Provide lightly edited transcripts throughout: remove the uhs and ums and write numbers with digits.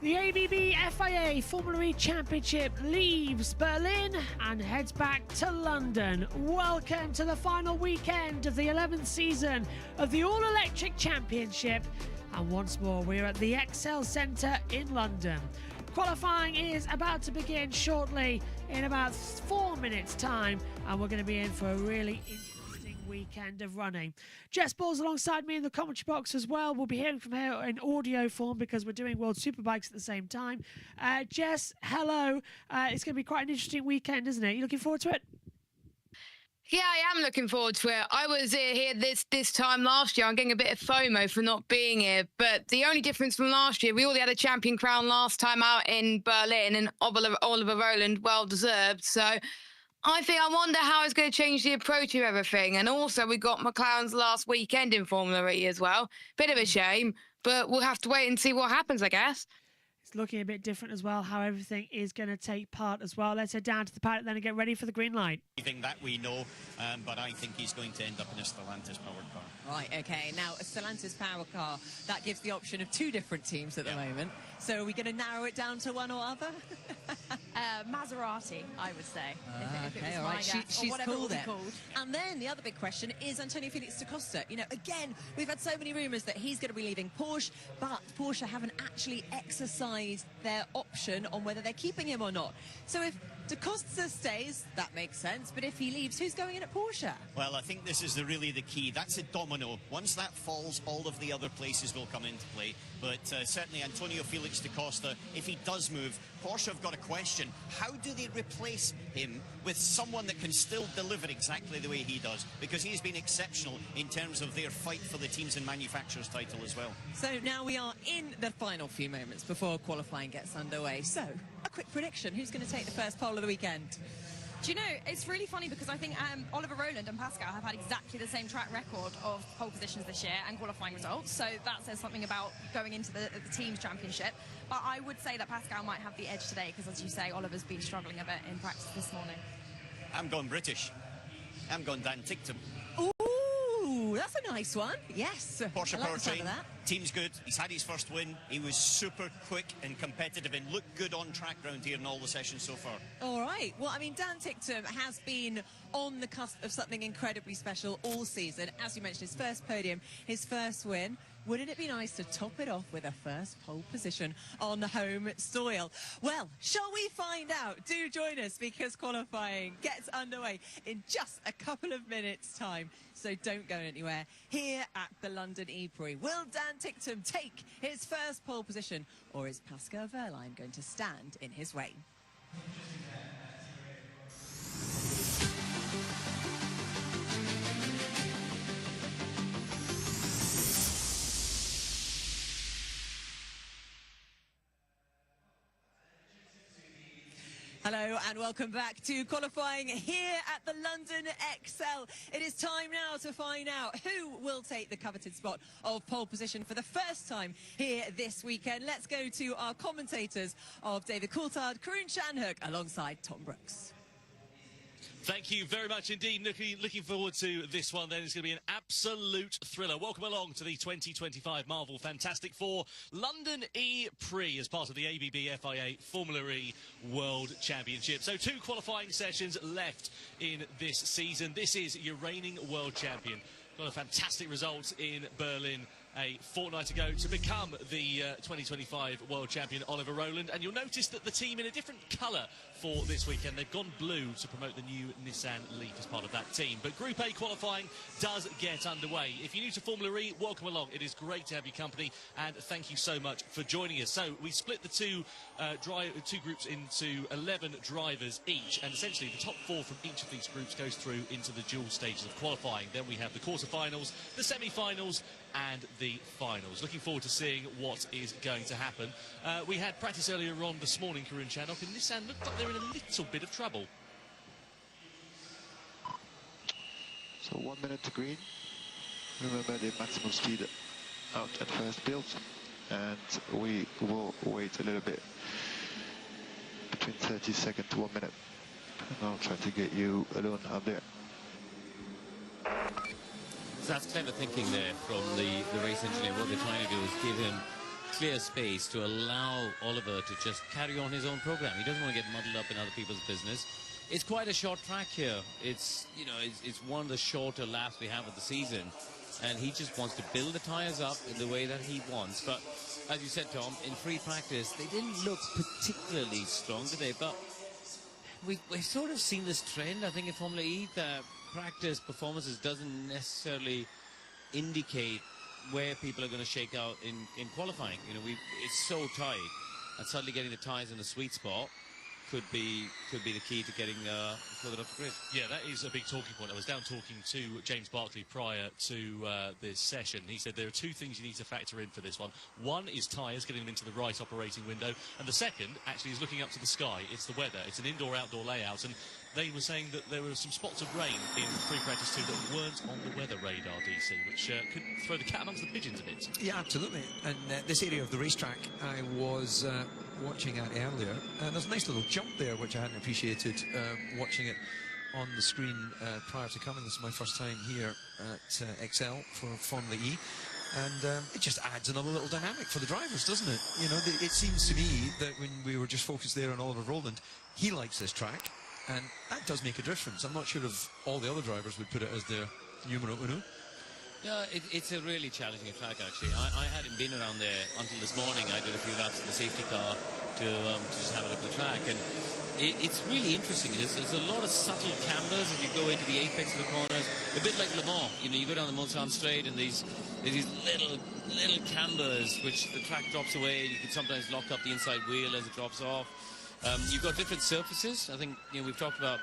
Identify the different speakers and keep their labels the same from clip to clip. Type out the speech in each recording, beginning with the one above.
Speaker 1: The ABB FIA Formula E Championship leaves Berlin and heads back to London. Welcome to the final weekend of the 11th season of the All-Electric Championship. And once more, we're at the Excel Centre in London. Qualifying is about to begin shortly in about 4 minutes' time, and we're going to be in for a really interesting weekend of running. Jess Ball's alongside me in the commentary box as well. We'll be hearing from her in audio form because we're doing World Superbikes at the same time. Jess, hello. It's going to be quite an interesting weekend, isn't it? You looking forward to it?
Speaker 2: Yeah, I am looking forward to it. I was here this time last year. I'm getting a bit of FOMO for not being here. But the only difference from last year, we already had a champion crown last time out in Berlin, and Oliver Rowland, well deserved. So I wonder how it's going to change the approach of everything. And also, we got McLaren's last weekend in Formula E as well. Bit of a shame, but we'll have to wait and see what happens, I guess.
Speaker 1: It's looking a bit different as well, how everything is going to take part as well. Let's head down to the paddock then and get ready for the green light.
Speaker 3: Anything that we know, but I think he's going to end up in a Stellantis powered car.
Speaker 4: Right, okay. Now, a Stellantis power car, that gives the option of 2 different teams at the moment. So are we going to narrow it down to one or other?
Speaker 5: Maserati, I would say.
Speaker 4: Okay, all right. She's cool then. And then the other big question is Antonio Felix da Costa. You know, again, we've had so many rumours that he's going to be leaving Porsche, but Porsche haven't actually exercised their option on whether they're keeping him or not. So if da Costa stays, that makes sense, but if he leaves, who's going in at Porsche?
Speaker 3: Well, I think this is really the key. That's a domino. Once that falls, all of the other places will come into play. But certainly Antonio Felix da Costa, if he does move, Porsche have got a question. How do they replace him with someone that can still deliver exactly the way he does? Because he's been exceptional in terms of their fight for the teams and manufacturers title as well.
Speaker 4: So now we are in the final few moments before qualifying gets underway. So, a quick prediction. Who's going to take the first pole of the weekend?
Speaker 5: Do you know, it's really funny because I think Oliver Rowland and Pascal have had exactly the same track record of pole positions this year and qualifying results. So that says something about going into the team's championship. But I would say that Pascal might have the edge today because, as you say, Oliver's been struggling a bit in practice this morning.
Speaker 3: I'm going British. I'm going Dan Ticktum.
Speaker 4: Ooh, that's a nice one. Yes.
Speaker 3: Porsche
Speaker 4: I like the sound
Speaker 3: powertrain.
Speaker 4: of that.
Speaker 3: Team's good. He's had his first win. He was super quick and competitive and looked good on track round here in all the sessions so far.
Speaker 4: All right. Well, I mean, Dan Ticktum has been on the cusp of something incredibly special all season. As you mentioned, his first podium, his first win. Wouldn't it be nice to top it off with a first pole position on the home soil? Well, shall we find out? Do join us because qualifying gets underway in just a couple of minutes' time. So don't go anywhere. Here at the London E-Prix, will Dan Ticktum take his first pole position, or is Pascal Wehrlein going to stand in his way? Hello and welcome back to qualifying here at the London XL. It is time now to find out who will take the coveted spot of pole position for the first time here this weekend. Let's go to our commentators of David Coulthard, Karun Shanhook alongside Tom Brooks.
Speaker 6: Thank you very much indeed. Looking forward to this one then. It's going to be an absolute thriller. Welcome along to the 2025 Marvel Fantastic Four London E-Prix as part of the ABB FIA Formula E World Championship. So 2 qualifying sessions left in this season. This is your reigning world champion. Got a fantastic result in Berlin a fortnight ago to become the 2025 world champion Oliver Rowland, and you'll notice that the team in a different colour for this weekend. They've gone blue to promote the new Nissan Leaf as part of that team. But Group A qualifying does get underway. If you're new to Formula E, welcome along. It is great to have your company, and thank you so much for joining us. So we split the two groups into 11 drivers each, and essentially the top 4 from each of these groups goes through into the dual stages of qualifying. Then we have the quarterfinals, the semi-finals, and the finals. Looking forward to seeing what is going to happen. We had practice earlier on this morning, Karun Shanhook, and Nissan looked like they're in a little bit of trouble.
Speaker 7: So 1 minute to green. Remember the maximum speed out at first build, and we will wait a little bit between 30 seconds to 1 minute, and I'll try to get you alone up there.
Speaker 8: So that's clever thinking there from the race engineer. What they're trying to do is give him clear space to allow Oliver to just carry on his own program. He doesn't want to get muddled up in other people's business. It's quite a short track here. It's, you know, it's one of the shorter laps we have of the season. And he just wants to build the tyres up in the way that he wants. But as you said, Tom, in free practice, they didn't look particularly strong today. But we've sort of seen this trend, I think, in Formula E, that practice performances doesn't necessarily indicate where people are going to shake out in qualifying. You know, it's so tight, and suddenly getting the tyres in the sweet spot could be the key to getting further off the grid.
Speaker 6: Yeah, that is a big talking point. I was down talking to James Barclay prior to this session. He said there are two things you need to factor in for this one. One is tyres, getting them into the right operating window, and the second actually is looking up to the sky. It's the weather. It's an indoor-outdoor layout, and they were saying that there were some spots of rain in free practice too that weren't on the weather radar, DC, which could throw the cat amongst the pigeons a bit.
Speaker 9: Yeah, absolutely. And this area of the racetrack I was watching at earlier, and there's a nice little jump there which I hadn't appreciated watching it on the screen prior to coming. This is my first time here at XL for Formula E, and it just adds another little dynamic for the drivers, doesn't it? You know, it seems to me that when we were just focused there on Oliver Rowland, he likes this track, and that does make a difference. I'm not sure if all the other drivers would put it as their numero uno.
Speaker 8: Yeah, it's a really challenging track, actually. I hadn't been around there until this morning. I did a few laps in the safety car to just have a look at the track, and it's really interesting. There's a lot of subtle cambers as you go into the apex of the corners, a bit like Le Mans. You know, you go down the Mulsanne Straight, and there's these little cambers which the track drops away. You can sometimes lock up the inside wheel as it drops off. You've got different surfaces. I think, you know, we've talked about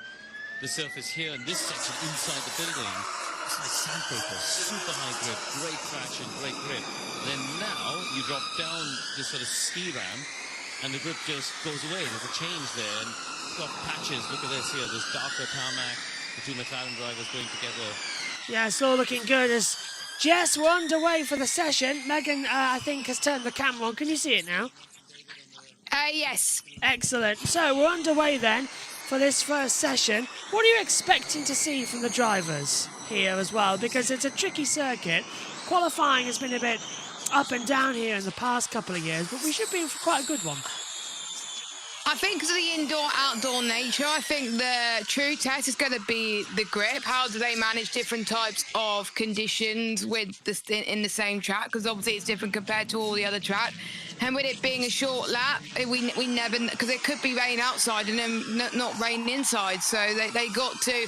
Speaker 8: the surface here in this section inside the building. It's like sandpaper, super high grip, great traction, great grip. Then now you drop down this sort of ski ramp, and the grip just goes away. There's a change there, and you've got patches. Look at this here. There's darker tarmac. The two McLaren drivers going together.
Speaker 1: Yeah, it's all looking good as Jess, we're underway for the session. Megan, I think, has turned the camera on. Can you see it now?
Speaker 2: Yes.
Speaker 1: Excellent. So we're underway then for this first session. What are you expecting to see from the drivers here as well? Because it's a tricky circuit. Qualifying has been a bit up and down here in the past couple of years, but we should be in for quite a good one.
Speaker 2: I think because of the indoor-outdoor nature, I think the true test is going to be the grip. How do they manage different types of conditions with in the same track? Because obviously it's different compared to all the other tracks. And with it being a short lap, we never, because it could be rain outside and then not rain inside. So they got to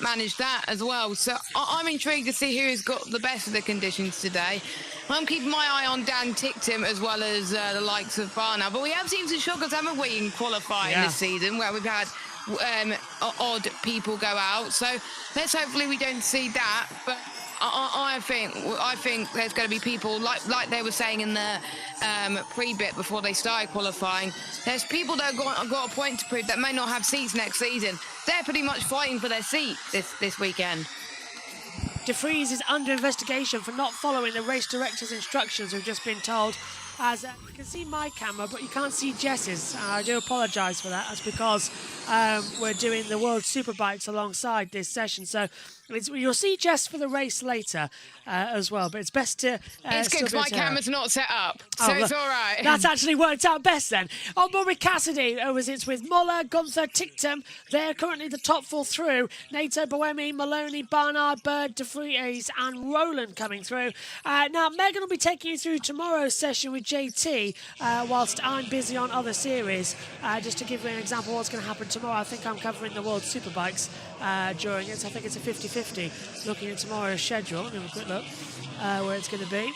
Speaker 2: manage that as well. So I'm intrigued to see who's got the best of the conditions today. I'm keeping my eye on Dan Ticktum as well as the likes of Barnard. But we have seen some shockers, haven't we, in qualifying this season, where we've had odd people go out. So let's hopefully we don't see that. But I think there's going to be people, like they were saying in the pre-bit before they started qualifying, there's people that have got a point to prove that may not have seats next season. They're pretty much fighting for their seat this weekend.
Speaker 1: De Vries is under investigation for not following the race director's instructions. We've just been told, as you can see my camera, but you can't see Jess's. I do apologise for that. That's because we're doing the World Superbikes alongside this session. So you'll see Jess for the race later as well. But it's best to...
Speaker 2: it's good because my camera's not set up, so it's all right.
Speaker 1: That's actually worked out best then. On Murray Cassidy, it's with Muller, Gunther, Ticktum. They're currently the top four through. Nato, Boemi, Maloney, Barnard, Bird, De Vries and Rowland coming through. Now, Megan will be taking you through tomorrow's session with JT whilst I'm busy on other series. Just to give you an example of what's going to happen tomorrow, I think I'm covering the World Superbikes during it. So I think it's a 50-50 looking at tomorrow's schedule. Let me have a quick look where it's going to be.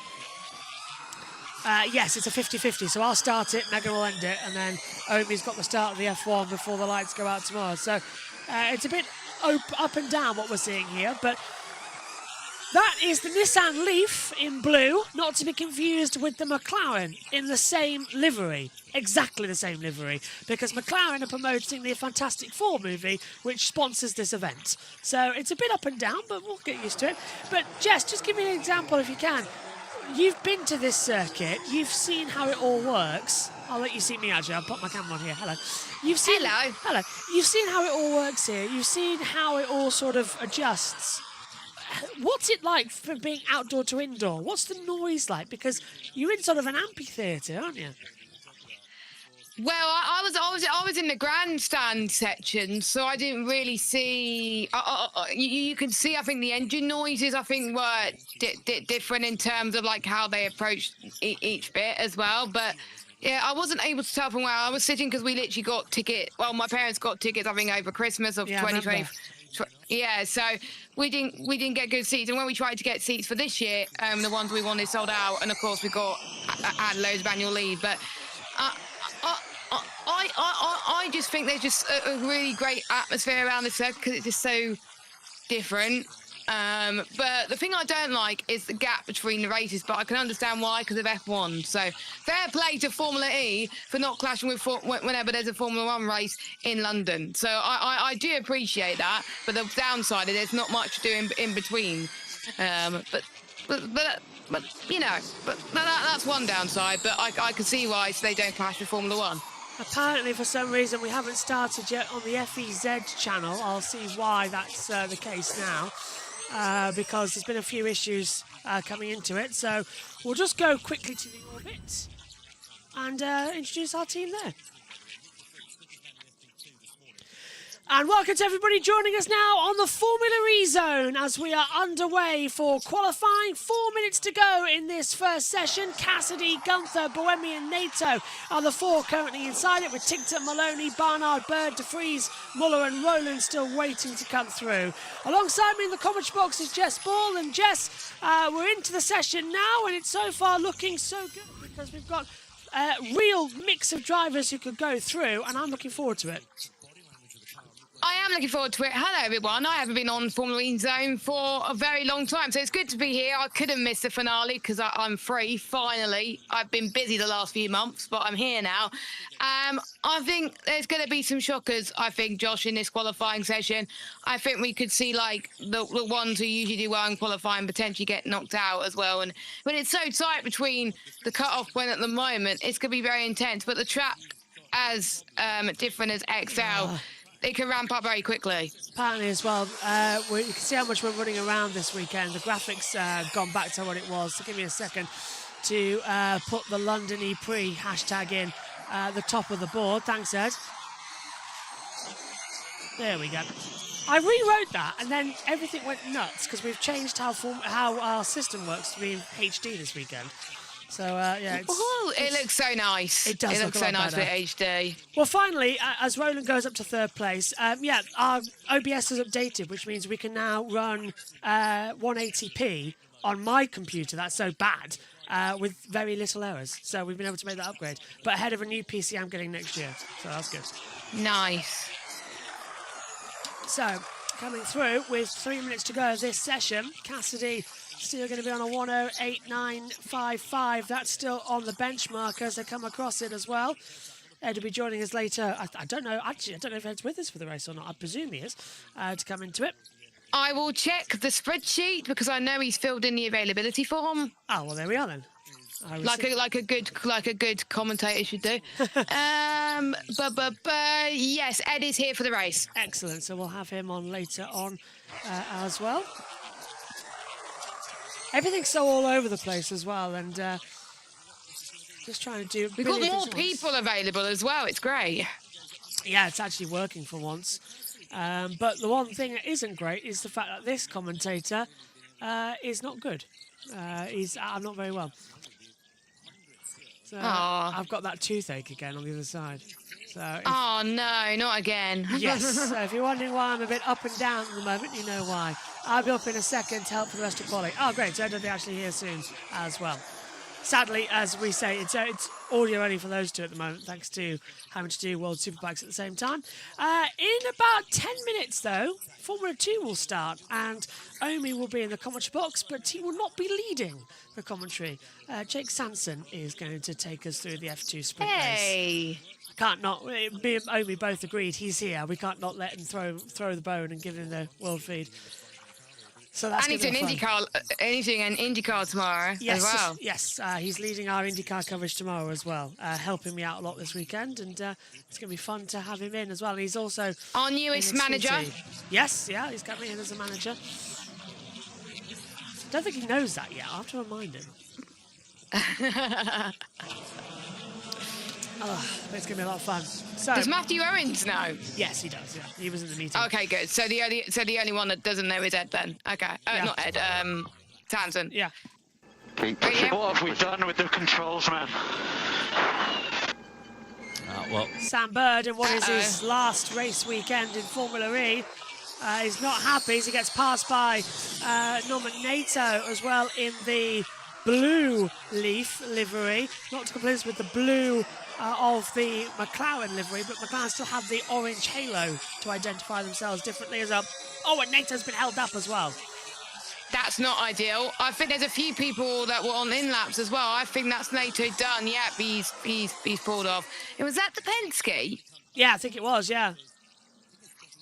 Speaker 1: Yes, it's a 50-50, so I'll start it, Megan will end it, and then Omi's got the start of the F1 before the lights go out tomorrow. So it's a bit up and down what we're seeing here, but that is the Nissan Leaf in blue, not to be confused with the McLaren in the same livery. Exactly the same livery, because McLaren are promoting the Fantastic Four movie, which sponsors this event. So it's a bit up and down, but we'll get used to it. But Jess, just give me an example if you can. You've been to this circuit, you've seen how it all works. I'll let you see me actually, I'll put my camera on here. Hello. Hello. You've seen how it all works here. You've seen how it all sort of adjusts. what's it like for being outdoor to indoor? What's the noise like? Because you're in sort of an amphitheatre, aren't you?
Speaker 2: Well, I was in the grandstand section, so I didn't really see. You can see, I think the engine noises, I think, were different in terms of like how they approached each bit as well. But yeah, I wasn't able to tell from where I was sitting because we literally got tickets. Well, my parents got tickets, I think, over Christmas of 2020. Yeah, so we didn't get good seats, and when we tried to get seats for this year, the ones we wanted sold out, and of course we had loads of annual leave, but. I just think there's just a really great atmosphere around this circuit because it's just so different. But the thing I don't like is the gap between the races, but I can understand why because of F1. So fair play to Formula E for not clashing with whenever there's a Formula 1 race in London. So I do appreciate that, but the downside is there's not much to do in between. But you know, that's one downside. But I can see why they don't clash with Formula 1.
Speaker 1: Apparently, for some reason, we haven't started yet on the FEZ channel. I'll see why that's the case now, because there's been a few issues coming into it. So we'll just go quickly to the orbit and introduce our team there. And welcome to everybody joining us now on the Formula E Zone as we are underway for qualifying. 4 minutes to go in this first session. Cassidy, Gunther, Bohemian, Nato are the four currently inside it, with Tinkton, Maloney, Barnard, Bird, De Vries, Muller and Rowland still waiting to come through. Alongside me in the commentary box is Jess Ball, and Jess, we're into the session now, and it's so far looking so good because we've got a real mix of drivers who could go through, and I'm looking forward to it.
Speaker 2: I am looking forward to it. Hello, everyone. I haven't been on Formula E Zone for a very long time, so it's good to be here. I couldn't miss the finale because I'm free, finally. I've been busy the last few months, but I'm here now. I think there's going to be some shockers, I think, Josh, in this qualifying session. I think we could see, like, the ones who usually do well in qualifying potentially get knocked out as well. And when it's so tight between the cut-off point at the moment, it's going to be very intense. But the track, as different as XL... It can ramp up very quickly.
Speaker 1: Apparently as well, you can see how much we're running around this weekend. The graphics gone back to what it was. So give me a second to put the London E-Prix hashtag in the top of the board. Thanks, Ed. There we go. I rewrote that, and then everything went nuts because we've changed how our system works to be in HD this weekend. So, yeah.
Speaker 2: It looks so nice.
Speaker 1: It does look
Speaker 2: so nice with HD.
Speaker 1: Well, finally, as Roland goes up to third place, yeah, our OBS has updated, which means we can now run 180p on my computer. That's so bad, with very little errors. So we've been able to make that upgrade. But ahead of a new PC I'm getting next year. So that's good.
Speaker 2: Nice.
Speaker 1: So, coming through with 3 minutes to go of this session, Cassidy... still going to be on a 1:08.955. That's still on the benchmark as they come across it as well. Ed will be joining us later. I don't know. Actually, I don't know if Ed's with us for the race or not. I presume he is to come into it.
Speaker 2: I will check the spreadsheet because I know he's filled in the availability form.
Speaker 1: Oh well, there we are then.
Speaker 2: Like a good commentator should do. Yes, Ed is here for the race.
Speaker 1: Excellent. So we'll have him on later on as well. Everything's so all over the place as well, and just trying to do...
Speaker 2: We've got more people available as well. It's great.
Speaker 1: Yeah, it's actually working for once. But the one thing that isn't great is the fact that this commentator is not good. I'm not very well. So I've got that toothache again on the other side. So
Speaker 2: oh, no, not again.
Speaker 1: Yes, so if you're wondering why I'm a bit up and down at the moment, you know why. I'll be up in a second to help for the rest of quality. Oh, great, so they'll be actually here soon as well. Sadly, as we say, it's audio only for those two at the moment, thanks to having to do World Superbikes at the same time. In about 10 minutes, though, Formula 2 will start, and Omi will be in the commentary box, but he will not be leading the commentary. Jake Sanson is going to take us through the F2 sprint race. Can't not. Me and Omi both agreed he's here. We can't not let him throw the bone and give him the world feed. So that's
Speaker 2: and he's an IndyCar tomorrow as well.
Speaker 1: Yes, he's leading our IndyCar coverage tomorrow as well, helping me out a lot this weekend, and it's going to be fun to have him in as well. And he's also
Speaker 2: our newest manager.
Speaker 1: Yes, yeah, he's got me in as a manager. don't think he knows that yet. I'll have to remind him. Oh, it's going to be a lot of fun. So,
Speaker 2: does Matthew Owens know?
Speaker 1: Yes, he does. Yeah, he was in the meeting.
Speaker 2: Okay, good. So the only one that doesn't know is Ed then. Okay,
Speaker 1: Yeah.
Speaker 2: not Ed. Townsend.
Speaker 1: Yeah.
Speaker 2: Right,
Speaker 10: What have we done with the controls, man?
Speaker 8: Well,
Speaker 1: Sam Bird, in what is his last race weekend in Formula E, is not happy as he gets passed by Norman Nato as well in the blue Leaf livery. Not to confuse with the blue of the McLaren livery, but McLaren still have the orange halo to identify themselves differently as well. Oh, and Nato's been held up as well.
Speaker 2: That's not ideal. I think there's a few people that were on in-laps as well. I think that's NATO done. Yep, he's pulled off. Was that the Penske?
Speaker 1: Yeah, I think it was, yeah.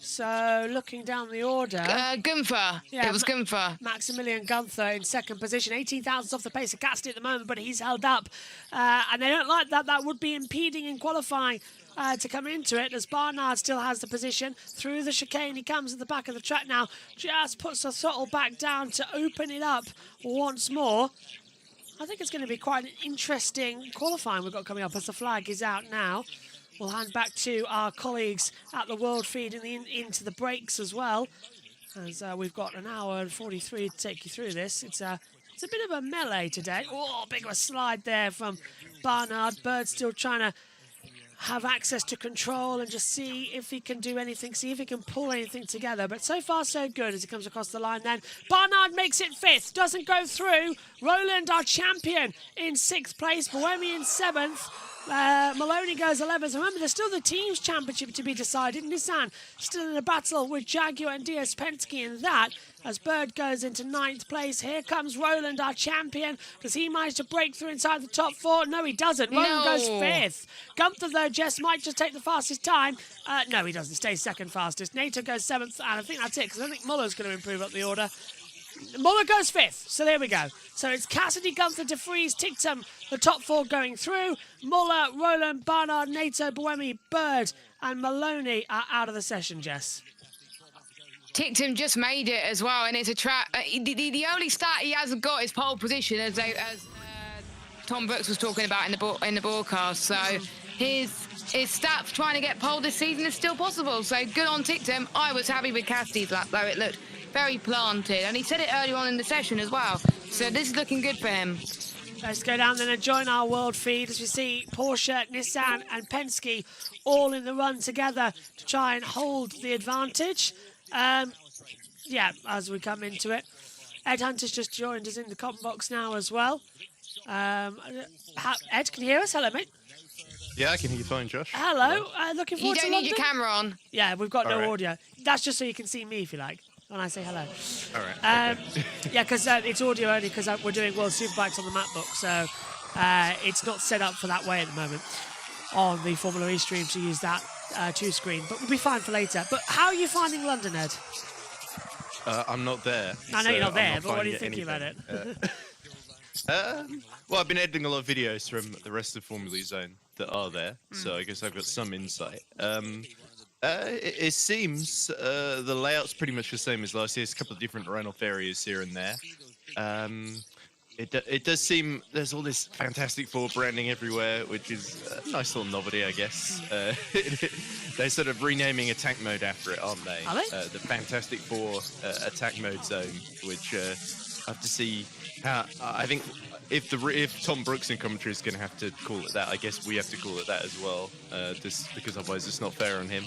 Speaker 1: So, looking down the order...
Speaker 2: Gunther.
Speaker 1: Yeah,
Speaker 2: it was Gunther.
Speaker 1: Maximilian Gunther in second position. 18 thousandths off the pace of Cassidy at the moment, but he's held up. And they don't like that. That would be impeding in qualifying to come into it, as Barnard still has the position. Through the chicane, he comes at the back of the track now. Just puts the throttle back down to open it up once more. I think it's going to be quite an interesting qualifying we've got coming up as the flag is out now. We'll hand back to our colleagues at the World Feed into the breaks as well, as we've got an hour and 43 to take you through this. It's a bit of a melee today. Oh, big of a slide there from Barnard. Bird still trying to have access to control and just see if he can do anything, see if he can pull anything together. But so far, so good as he comes across the line then. Barnard makes it 5th, doesn't go through. Roland, our champion, in 6th place. Bohemi in 7th. Maloney goes 11th. Remember, there's still the team's championship to be decided. Nissan still in a battle with Jaguar and DS Penske in that. As Bird goes into 9th place. Here comes Roland, our champion. Does he manage to break through inside the top 4? No, he doesn't. Roland goes 5th. Gunther, though, might just take the fastest time. No, he doesn't. Stays second fastest. Nato goes 7th, and I think that's it, because I think Muller's going to improve up the order. Muller goes 5th, so there we go. So it's Cassidy, Gunther, De Vries, Tictum, the top 4 going through. Muller, Roland, Barnard, Nato, Bohemi, Bird, and Maloney are out of the session, Jess.
Speaker 2: Tictum just made it as well, and it's a track. The only stat he hasn't got is pole position, as Tom Brooks was talking about in the broadcast. So his stats trying to get pole this season is still possible. So good on Tictum. I was happy with Cassidy's lap, though. It looked very planted, and he said it earlier on in the session as well. So this is looking good for him.
Speaker 1: Let's go down then and join our world feed as we see Porsche, Nissan, and Penske all in the run together to try and hold the advantage. Yeah, as we come into it. Ed Hunter's just joined us in the comment box now as well. Ed, can you hear us? Hello, mate.
Speaker 11: Yeah, I can hear you fine, Josh.
Speaker 1: Hello. Looking forward to
Speaker 2: You don't need your camera on.
Speaker 1: Yeah, we've got no
Speaker 11: right.
Speaker 1: audio. That's just so you can see me, if you like, when I say hello.
Speaker 11: All right. Okay.
Speaker 1: Yeah, because it's audio only because we're doing World Superbikes on the MacBook, so it's not set up for that way at the moment on the Formula E stream to use that two-screen, but we'll be fine for later. But how are you finding London, Ed?
Speaker 11: I'm not there.
Speaker 1: I know you're not there,
Speaker 11: not
Speaker 1: but what are you
Speaker 11: finding
Speaker 1: thinking about it?
Speaker 11: Well, I've been editing a lot of videos from the rest of Formula E Zone that are there, so I guess I've got some insight. It seems the layout's pretty much the same as last year. There's a couple of different runoff areas here and there. It does seem there's all this Fantastic Four branding everywhere, which is a nice little novelty, I guess. They're sort of renaming attack mode after it, aren't they?
Speaker 1: Are they?
Speaker 11: The Fantastic Four attack mode zone, which I have to see how. I think if Tom Brooks in commentary is going to have to call it that, I guess we have to call it that as well, just because otherwise it's not fair on him.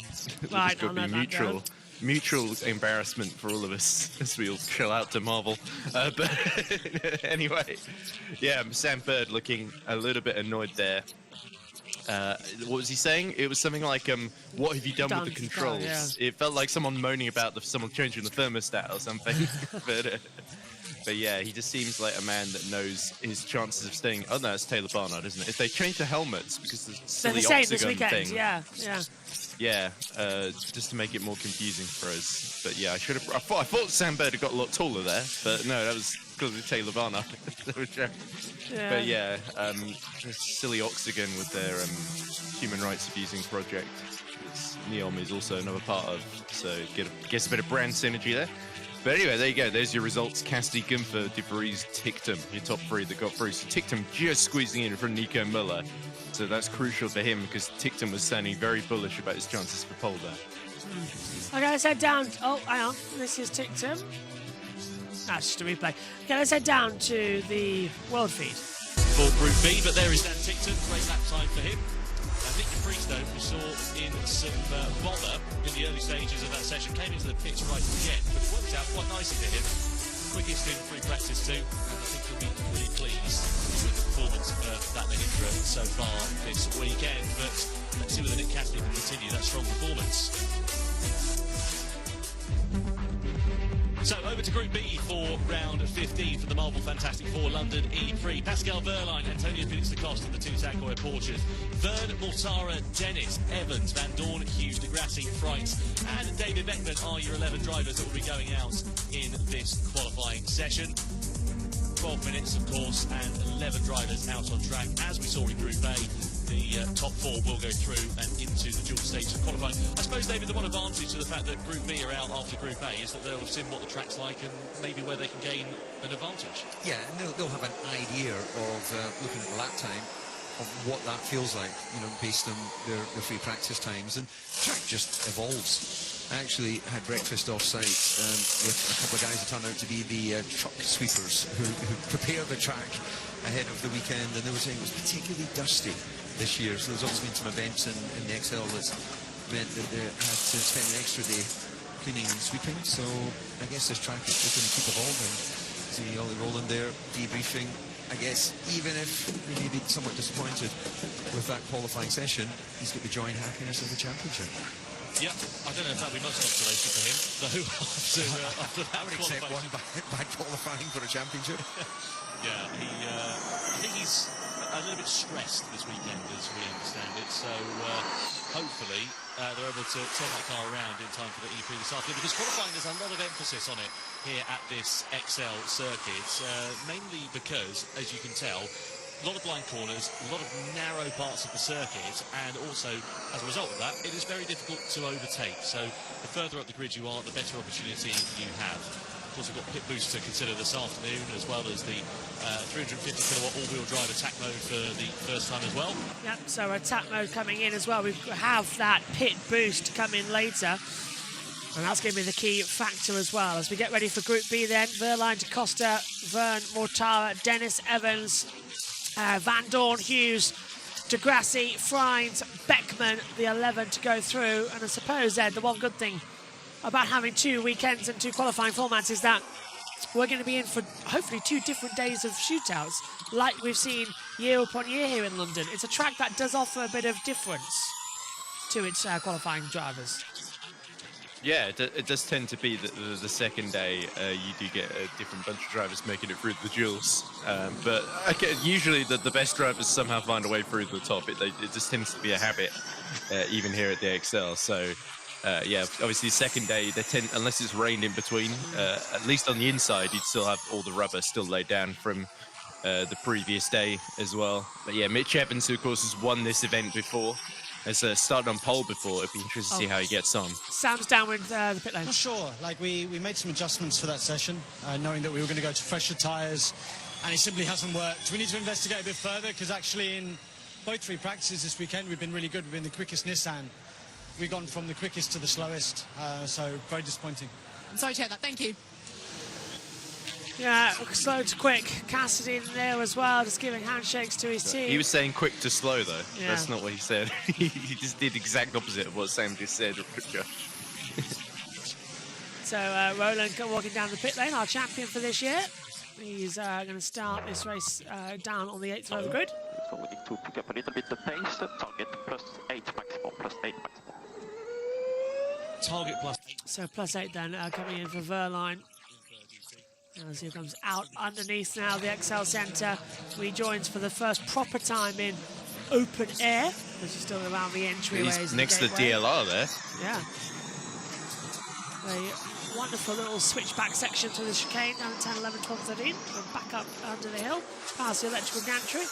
Speaker 1: Right,
Speaker 11: It's got to
Speaker 1: I'll
Speaker 11: be
Speaker 1: note that down.
Speaker 11: mutual embarrassment for all of us as we all chill out to Marvel. But anyway, yeah, Sam Bird looking a little bit annoyed there. What was he saying? It was something like, what have you done with the controls?
Speaker 1: Yeah.
Speaker 11: It felt like someone moaning about someone changing the thermostat or something. But yeah, he just seems like a man that knows his chances of staying. Oh no, it's Taylor Barnard, isn't it? If they change the helmets because the silly
Speaker 1: They're the same this
Speaker 11: octagon
Speaker 1: weekend.
Speaker 11: thing.
Speaker 1: Yeah.
Speaker 11: Just to make it more confusing for us. But yeah, I thought Sam Bird had got a lot taller there, but no, that was because of Taylor Barnard.
Speaker 1: Yeah.
Speaker 11: But yeah, this silly Oxygen with their human rights abusing project, which NEOM is also another part of, so gets a bit of brand synergy there. But anyway, there you go. There's your results. Cassidy, Gunther, De Vries, Ticktum, your top three that got through. So Ticktum just squeezing in from Nico Müller. So that's crucial for him because Ticktum was sounding very bullish about his chances for pole there.
Speaker 1: Okay, let's head down. Oh, hang on. This is Ticktum. That's just a replay. Okay, let's head down to the world feed.
Speaker 6: For Group B, but there is Dan Ticktum. Great lap time for him. Nick Freestone, we saw in some bother in the early stages of that session, came into the pits right at the end, but it worked out quite nicely for him. Quickest in free practice too, and I think he'll be really pleased with the performance of that Mahindra so far this weekend. But let's see whether Nick Cassidy can continue that strong performance. So over to Group B for round 15 for the Marvel Fantastic Four London E3. Pascal Wehrlein, Antonio Felix da Costa, the two Tag Heuer Porsches. Vern, Mortara, Dennis, Evans, Van Dorn, Hughes, Degrassi, Freitz, and David Beckman are your 11 drivers that will be going out in this qualifying session. 12 minutes, of course, and 11 drivers out on track. As we saw in Group A, the top four will go through and into the dual stage of qualifying. I suppose, David, the one advantage to the fact that Group B are out after Group A is that they'll have seen what the track's like and maybe where they can gain an advantage.
Speaker 9: Yeah, and they'll have an idea of looking at the lap time of what that feels like, you know, based on their free practice times. And the track just evolves. I actually had breakfast off-site with a couple of guys who turned out to be the truck sweepers who prepare the track ahead of the weekend, and they were saying it was particularly dusty this year, so there's also been some events in the XL that's meant that they had to spend an extra day cleaning and sweeping. So I guess this track is just going to keep evolving. See Ollie Rowland there debriefing. I guess even if he may be somewhat disappointed with that qualifying session, he's got the joy and happiness of the championship.
Speaker 6: Yeah, I don't know if that would be much consolation for him, though, after that
Speaker 9: I would accept one bad qualifying for a championship.
Speaker 6: Yeah, I think he's a little bit stressed this weekend, as we understand it, so hopefully they're able to turn that car around in time for the E3 this afternoon, because qualifying, there's a lot of emphasis on it here at this XL circuit, mainly because, as you can tell, a lot of blind corners, a lot of narrow parts of the circuit, and also, as a result of that, it is very difficult to overtake. So the further up the grid you are, the better opportunity you have. Of course, we've got pit boost to consider this afternoon, as well as the 350 kilowatt all-wheel drive attack mode for the first time as well.
Speaker 1: Yep, so attack mode coming in as well. We have that pit boost come in later. And that's going to be the key factor as well. As we get ready for Group B then, Wehrlein, da Costa, Vern, Mortara, Dennis, Evans, Van Dorn, Hughes, Degrassi, Freins, Beckman, the 11 to go through. And I suppose, Ed, the one good thing about having 2 weekends and 2 qualifying formats is that we're going to be in for hopefully 2 different days of shootouts, like we've seen year upon year here in London. It's a track that does offer a bit of difference to its qualifying drivers.
Speaker 11: Yeah, it does tend to be that the second day you do get a different bunch of drivers making it through the duels. But usually the best drivers somehow find a way through the top. It just tends to be a habit, even here at the XL. So, yeah, obviously second day, unless it's rained in between, at least on the inside, you'd still have all the rubber still laid down from the previous day as well. But yeah, Mitch Evans, who of course has won this event before, has started on pole before. It'd be interesting to see how he gets on.
Speaker 1: Sam's down with the pit lane.
Speaker 12: Not sure. Like we made some adjustments for that session, knowing that we were going to go to fresher tyres, and it simply hasn't worked. We need to investigate a bit further, because actually in both 3 practices this weekend we've been really good. We've been the quickest Nissan. We've gone from the quickest to the slowest, so very disappointing.
Speaker 5: I'm sorry to hear that. Thank you.
Speaker 1: Yeah, slow to quick. Cassidy in there as well, just giving handshakes to his team.
Speaker 11: He was saying quick to slow, though.
Speaker 1: Yeah.
Speaker 11: That's not what he said. He just did the exact opposite of what Sam just said.
Speaker 1: So Roland walking down the pit lane, our champion for this year. He's going to start this race down on the 8th row of the grid.
Speaker 10: So we need to pick up a little bit the pace. Target +8 maximum, +8 maximum.
Speaker 6: Target +8.
Speaker 1: So +8 then coming in for Wehrlein. As he comes out underneath now the XL Centre, rejoins for the first proper time in open air, which is still around the entryways.
Speaker 11: He's next to the DLR there.
Speaker 1: Yeah. A wonderful little switchback section to the chicane down at 10, 11, 12, 13. We're back up under the hill, past the electrical gantry.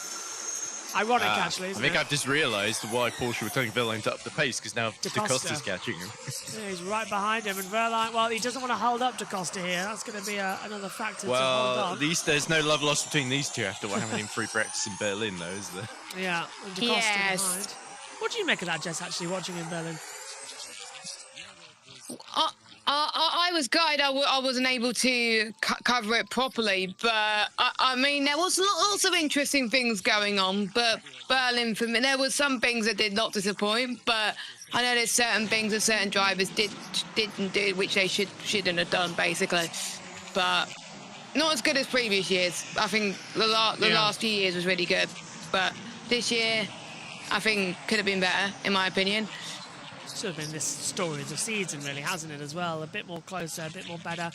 Speaker 1: Ironic, actually,
Speaker 11: I
Speaker 1: isn't
Speaker 11: think
Speaker 1: it?
Speaker 11: I've just realised why Porsche were telling Verlaine to up the pace, because now DaCosta's catching him.
Speaker 1: Yeah, he's right behind him, and Verlaine, well, he doesn't want to hold up DaCosta here. That's going to be another factor to hold
Speaker 11: Well,
Speaker 1: on.
Speaker 11: at least there's no love lost between these two after having him free practice in Berlin, though, is there?
Speaker 1: Yeah, and DaCosta behind. What do you make of that, Jess, actually, watching in Berlin?
Speaker 2: I was gutted I wasn't able to cover it properly, but I mean, there was lots of interesting things going on, but Berlin, for me, there was some things that did not disappoint, but I know there's certain things that certain drivers didn't do, which they shouldn't have done, basically. But not as good as previous years. I think the last few years was really good, but this year, I think could have been better, in my opinion.
Speaker 1: Should have been this story of the season, really, hasn't it, as well? A bit more closer, a bit more better,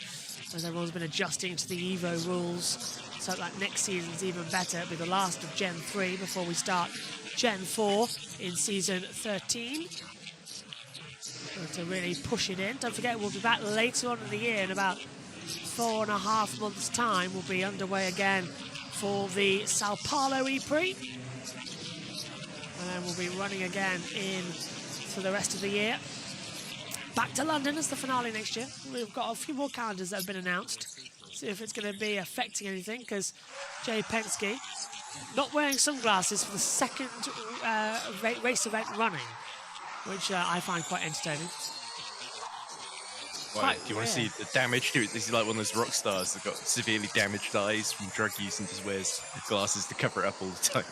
Speaker 1: as everyone's been adjusting to the Evo rules. So like next season's even better. It'll be the last of Gen 3 before we start Gen 4 in season 13. To really push it in. Don't forget, we'll be back later on in the year in about 4.5 months' time. We'll be underway again for the Sao Paulo E-Prix. And then we'll be running again for the rest of the year. Back to London as the finale next year. We've got a few more calendars that have been announced. See if it's going to be affecting anything, because Jay Penske not wearing sunglasses for the second race event running, which I find quite entertaining.
Speaker 11: Right, do you want to see the damage to it? This is like one of those rock stars that got severely damaged eyes from drug use and just wears glasses to cover it up all the time.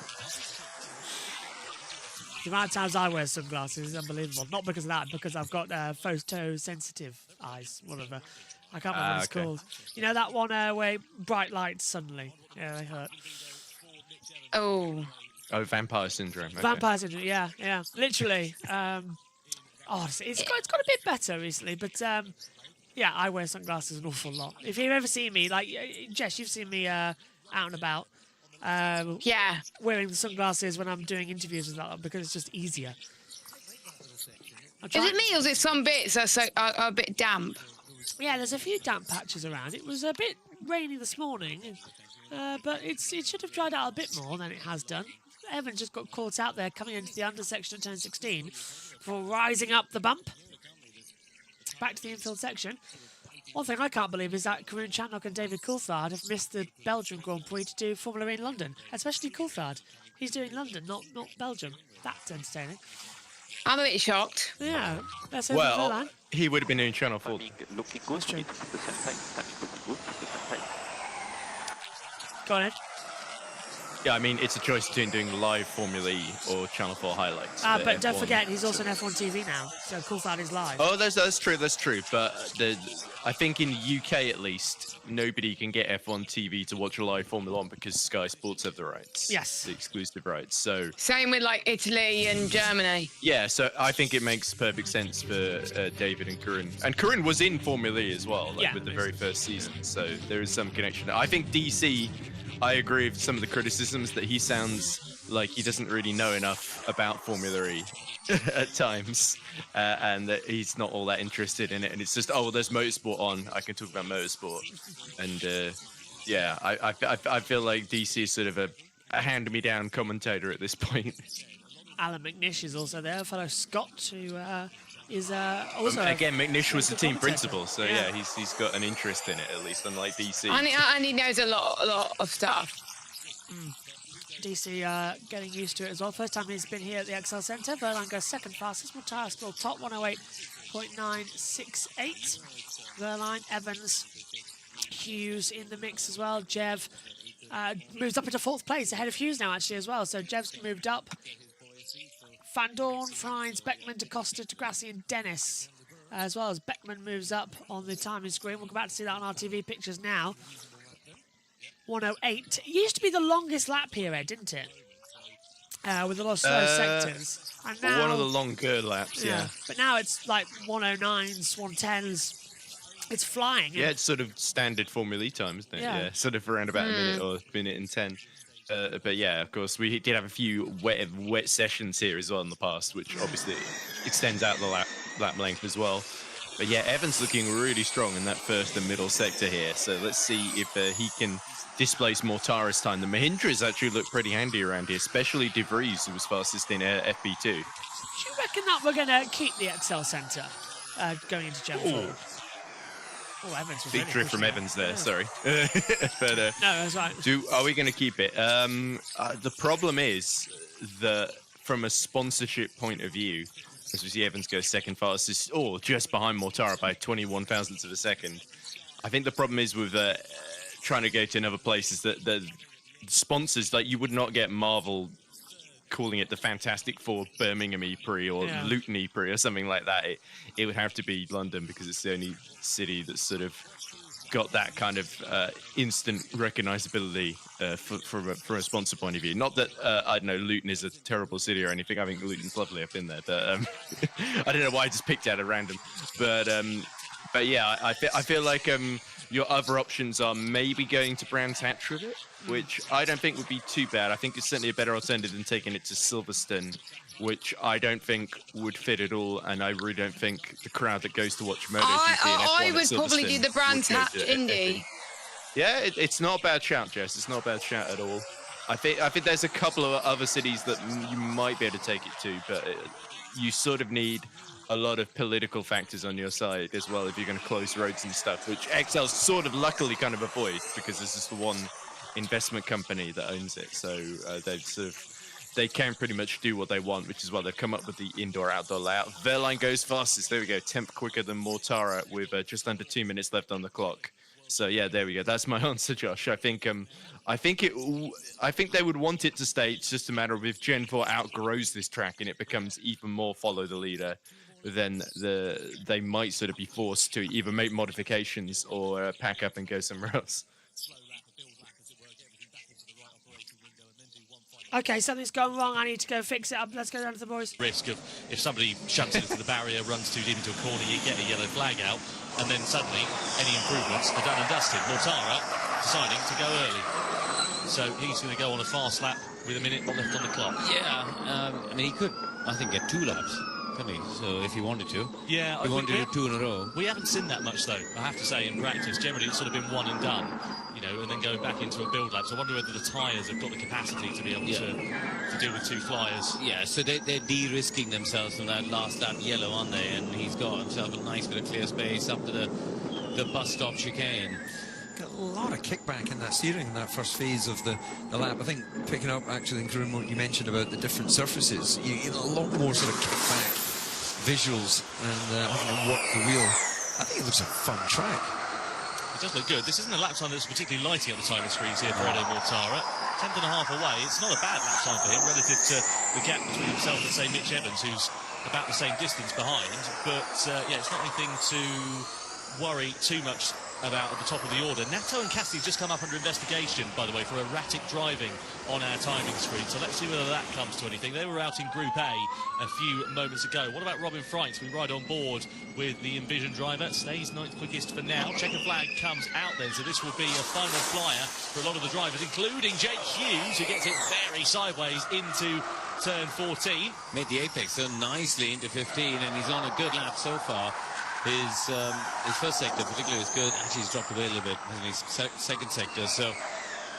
Speaker 1: The amount of times I wear sunglasses is unbelievable. Not because of that, because I've got photosensitive eyes, whatever. I can't remember what it's called. You know that one where bright lights suddenly? Yeah, they hurt.
Speaker 2: Oh,
Speaker 11: vampire syndrome. Okay.
Speaker 1: Vampire syndrome, yeah. Literally. It's got a bit better recently, but yeah, I wear sunglasses an awful lot. If you've ever seen me, like, Jess, you've seen me out and about.
Speaker 2: Yeah,
Speaker 1: wearing the sunglasses when I'm doing interviews and that, because it's just easier.
Speaker 2: Is it me, or is it some bits are a bit damp?
Speaker 1: Yeah, there's a few damp patches around. It was a bit rainy this morning, but it should have dried out a bit more than it has done. Evan just got caught out there coming into the undersection of turn 16 for rising up the bump. Back to the infield section. One thing I can't believe is that Karun Chandler and David Coulthard have missed the Belgian Grand Prix to do Formula E in London, especially Coulthard. He's doing London, not Belgium. That's entertaining.
Speaker 2: I'm a bit shocked.
Speaker 1: Yeah, that's
Speaker 11: well, he would have been doing Channel 4.
Speaker 10: Looking good.
Speaker 1: True.
Speaker 10: It's the same time. Looking good. The same time.
Speaker 1: Go on, Ed.
Speaker 11: Yeah, I mean, it's a choice between doing live Formula E or Channel 4 highlights.
Speaker 1: But don't forget, he's also on F1 TV now, so Coulthard is live.
Speaker 11: Oh, that's true. But I think in the UK, at least, nobody can get F1 TV to watch a live Formula 1 because Sky Sports have the rights.
Speaker 1: Yes.
Speaker 11: The exclusive rights. So
Speaker 2: Same with, like, Italy and Germany.
Speaker 11: yeah, so I think it makes perfect sense for David and Karun. And Karun was in Formula E as well, with the very first season. So there is some connection. I think DC... I agree with some of the criticisms that he sounds like he doesn't really know enough about Formula E at times, and that he's not all that interested in it. And it's just, oh, well, there's motorsport on. I can talk about motorsport. And yeah, I feel like DC is sort of a hand-me-down commentator at this point.
Speaker 1: Alan McNish is also there, fellow Scot, who is also...
Speaker 11: Again, McNish was the team principal, so yeah, he's got an interest in it, at least, unlike DC.
Speaker 2: And he knows a lot of stuff.
Speaker 1: DC getting used to it as well. First time he's been here at the Excel Centre. Verlaine goes second fastest. Matthias still top, 108.968. Verlaine, Evans, Hughes in the mix as well. Jev moves up into fourth place, ahead of Hughes now, actually, as well. So Jev's moved up. Van Dorn, Frines, Beckman, DaCosta, Degrassi and Dennis, as well as Beckman moves up on the timing screen. We'll go back to see that on our TV pictures now. 108. It used to be the longest lap here, Ed, didn't it? With a lot of slow sectors. And now,
Speaker 11: one of the longer laps, yeah.
Speaker 1: But now it's like 109s, 110s. It's flying.
Speaker 11: Yeah, it's sort of standard Formula E time, isn't it? Yeah, sort of around about a minute or minute and 10. But yeah, of course, we did have a few wet sessions here as well in the past, which obviously extends out the lap length as well. But yeah, Evans looking really strong in that first and middle sector here. So let's see if he can displace Mortara's time. The Mahindras actually look pretty handy around here, especially De Vries, who was fastest in FP2.
Speaker 1: Do you reckon that we're going to keep the Excel Centre going into Gen 4? Oh, Evans was
Speaker 11: Big drift from Evans there, sorry. But,
Speaker 1: no, that's right.
Speaker 11: Are we going to keep it? The problem is that from a sponsorship point of view, as we see Evans go second fastest, or just behind Mortara by 21 thousandths of a second. I think the problem is with trying to go to another place is that the sponsors, like, you would not get Marvel calling it the Fantastic Four Birmingham E-Prix or Luton E-Prix or something like that. It would have to be London because it's the only city that's sort of got that kind of instant recognizability from a sponsor point of view. Not that I don't know, Luton is a terrible city or anything. I think Luton's lovely. I've been there, but I don't know why I just picked out at random. But yeah, I feel like your other options are maybe going to Brands Hatch with it, which I don't think would be too bad. I think it's certainly a better alternative than taking it to Silverstone, which I don't think would fit at all, and I really don't think the crowd that goes to watch MotoGP
Speaker 2: I would probably do the Brands Hatch Indy.
Speaker 11: Yeah, it's not a bad shout, Jess. It's not a bad shout at all. I think there's a couple of other cities that you might be able to take it to, but you sort of need a lot of political factors on your side as well if you're going to close roads and stuff, which XL sort of luckily kind of avoids because this is the one investment company that owns it. So they can pretty much do what they want, which is why they've come up with the indoor-outdoor layout. Verline goes fastest. There we go. 10th quicker than Mortara with just under 2 minutes left on the clock. So yeah, there we go. That's my answer, Josh. I think they would want it to stay. It's just a matter of if Gen 4 outgrows this track and it becomes even more follow the leader, then they might sort of be forced to either make modifications or pack up and go somewhere else.
Speaker 1: Okay, something's gone wrong. I need to go fix it up. Let's go down to the boys.
Speaker 6: Risk of if somebody shunts it into the barrier, runs too deep into a corner, you get a yellow flag out, and then suddenly any improvements are done and dusted. Mortara deciding to go early. So he's going to go on a fast lap with a minute left on the clock.
Speaker 8: Yeah, I mean, he could, I think, get 2 laps. So if he wanted to,
Speaker 6: yeah,
Speaker 8: he wanted to do 2 in a row.
Speaker 6: We haven't seen that much though, I have to say, in practice. Generally, it's sort of been one and done, you know, and then going back into a build lap. So I wonder whether the tyres have got the capacity to be able to deal with 2 flyers.
Speaker 8: Yeah, so they're de-risking themselves from that last lap yellow, aren't they? And he's got himself a nice bit of clear space up to the bus stop chicane.
Speaker 9: Got a lot of kickback in that steering in that first phase of the lap. I think picking up actually in Karim what you mentioned about the different surfaces, you get a lot more sort of kickback visuals and having to work the wheel. I think it looks a fun track.
Speaker 6: It does look good. This isn't a lap time that's particularly lighting up the timing screens here for Edo Mortara. 10th and a half away. It's not a bad lap time for him relative to the gap between himself and, say, Mitch Evans, who's about the same distance behind. But, yeah, it's not anything to worry too much about at the top of the order. Nato and Cassidy just come up under investigation, by the way, for erratic driving on our timing screen. So let's see whether that comes to anything. They were out in Group A a few moments ago. What about Robin Freitz? We ride on board with the Envision driver. Stays 9th quickest for now. Checker flag comes out then. So this will be a final flyer for a lot of the drivers, including Jake Hughes, who gets it very sideways into turn 14.
Speaker 8: Made the apex so nicely into 15, and he's on a good lap so far. His first sector particularly is good. Actually, he's dropped away a little bit in his second sector. So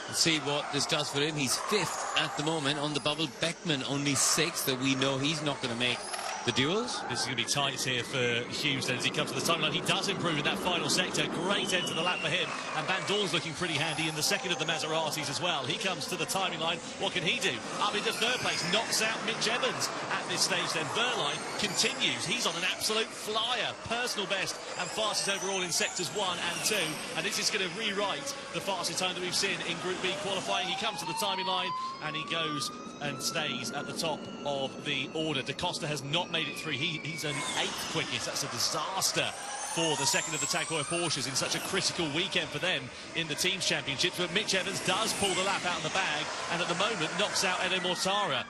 Speaker 8: let's see what this does for him. He's 5th at the moment on the bubble. Beckman only 6th. That we know he's not going to make the duels.
Speaker 6: This is going to be tight here for Hughes then as he comes to the timeline. He does improve in that final sector. Great end to the lap for him. And Van Dorn's looking pretty handy in the second of the Maseratis as well. He comes to the timing line. What can he do? Up into 3rd place. Knocks out Mitch Evans at this stage then. Verline continues. He's on an absolute flyer. Personal best and fastest overall in sectors 1 and 2. And this is going to rewrite the fastest time that we've seen in Group B qualifying. He comes to the timing line and he goes and stays at the top of the order. Da Costa has not made it through. He's only 8th quickest. That's a disaster for the second of the Tag Heuer Porsches in such a critical weekend for them in the Teams Championships. But Mitch Evans does pull the lap out in the bag and at the moment knocks out Edo Mortara.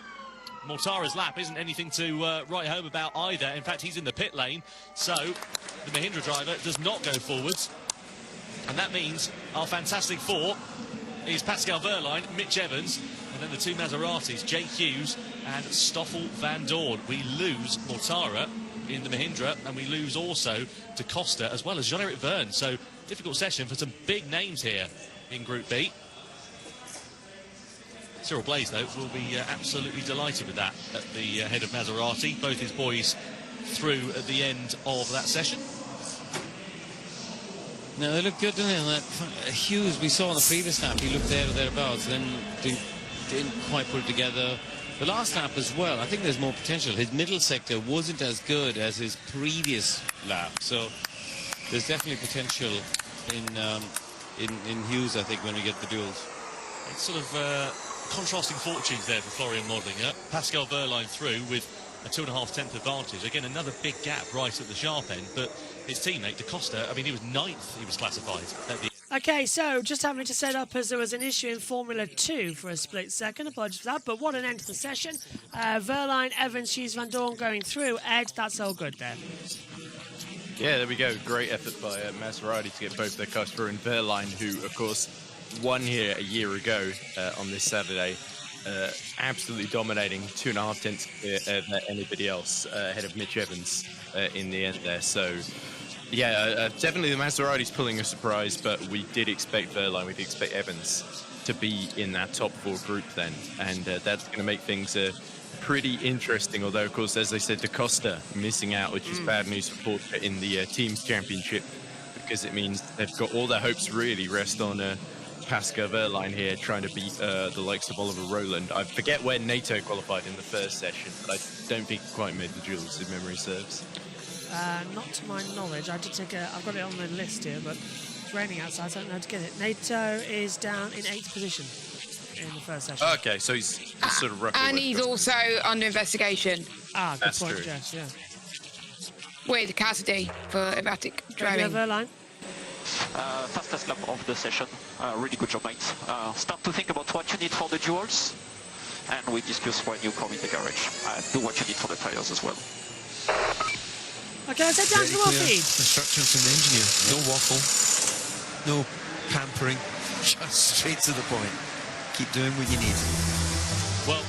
Speaker 6: Mortara's lap isn't anything to write home about either. In fact, he's in the pit lane. So the Mahindra driver does not go forwards. And that means our Fantastic Four is Pascal Verline, Mitch Evans, and then the 2 Maseratis, Jake Hughes and Stoffel Van Dorn. We lose Mortara in the Mahindra, and we lose also to Costa as well as Jean-Eric Verne. So difficult session for some big names here in Group B. Cyril Blaze, though, will be absolutely delighted with that at the head of Maserati. Both his boys through at the end of that session.
Speaker 8: No, they look good, don't they? Hughes, we saw on the previous lap, he looked there or thereabouts, then didn't quite put it together. The last lap as well, I think there's more potential. His middle sector wasn't as good as his previous lap, so there's definitely potential in Hughes, I think, when we get the duels.
Speaker 6: It's sort of contrasting fortunes there for Florian Modlinger. Pascal Wehrlein through with a 2.5-tenth advantage. Again, another big gap right at the sharp end, but his teammate, Da Costa, I mean, he was 9th, he was classified at the end.
Speaker 1: Okay, so just having to set up as there was an issue in Formula 2 for a split second. Apologies for that, but what an end to the session. Wehrlein, Evans, Hughes, Van Dorn going through. Ed, that's all good there.
Speaker 11: Yeah, there we go. Great effort by Maserati to get both their cars through. And Wehrlein, who, of course, won here a year ago on this Saturday. Absolutely dominating, 2.5 tenths than anybody else ahead of Mitch Evans in the end there. So, yeah, definitely the Maserati's pulling a surprise, but we did expect Wehrlein, we did expect Evans to be in that top 4 group then, and that's going to make things pretty interesting. Although, of course, as I said, Da Costa missing out, which is bad news for Porsche in the Teams Championship, because it means they've got all their hopes really rest on Pascal Wehrlein here, trying to beat the likes of Oliver Rowland. I forget where NATO qualified in the first session, but I don't think he quite made the duels, if memory serves.
Speaker 1: Not to my knowledge. I did take I've got it on the list here, but it's raining outside, so I don't know how to get it. NATO is down in 8th position in the first session.
Speaker 11: Okay, so he's sort of roughly...
Speaker 2: And he's also under investigation.
Speaker 1: Ah, good
Speaker 11: That's
Speaker 1: point,
Speaker 11: true.
Speaker 1: Jess, yeah.
Speaker 2: With Cassidy for erratic driving.
Speaker 1: Wehrlein.
Speaker 10: Fastest lap of the session. Really good job, mate. Start to think about what you need for the duels, and we discuss when you come in the garage. Do what you need for the tires as well.
Speaker 1: Okay, let's head down to the
Speaker 9: Very clear
Speaker 1: feed.
Speaker 9: instructions from the engineer. No waffle, no pampering, just straight to the point. Keep doing what you need.
Speaker 6: Well,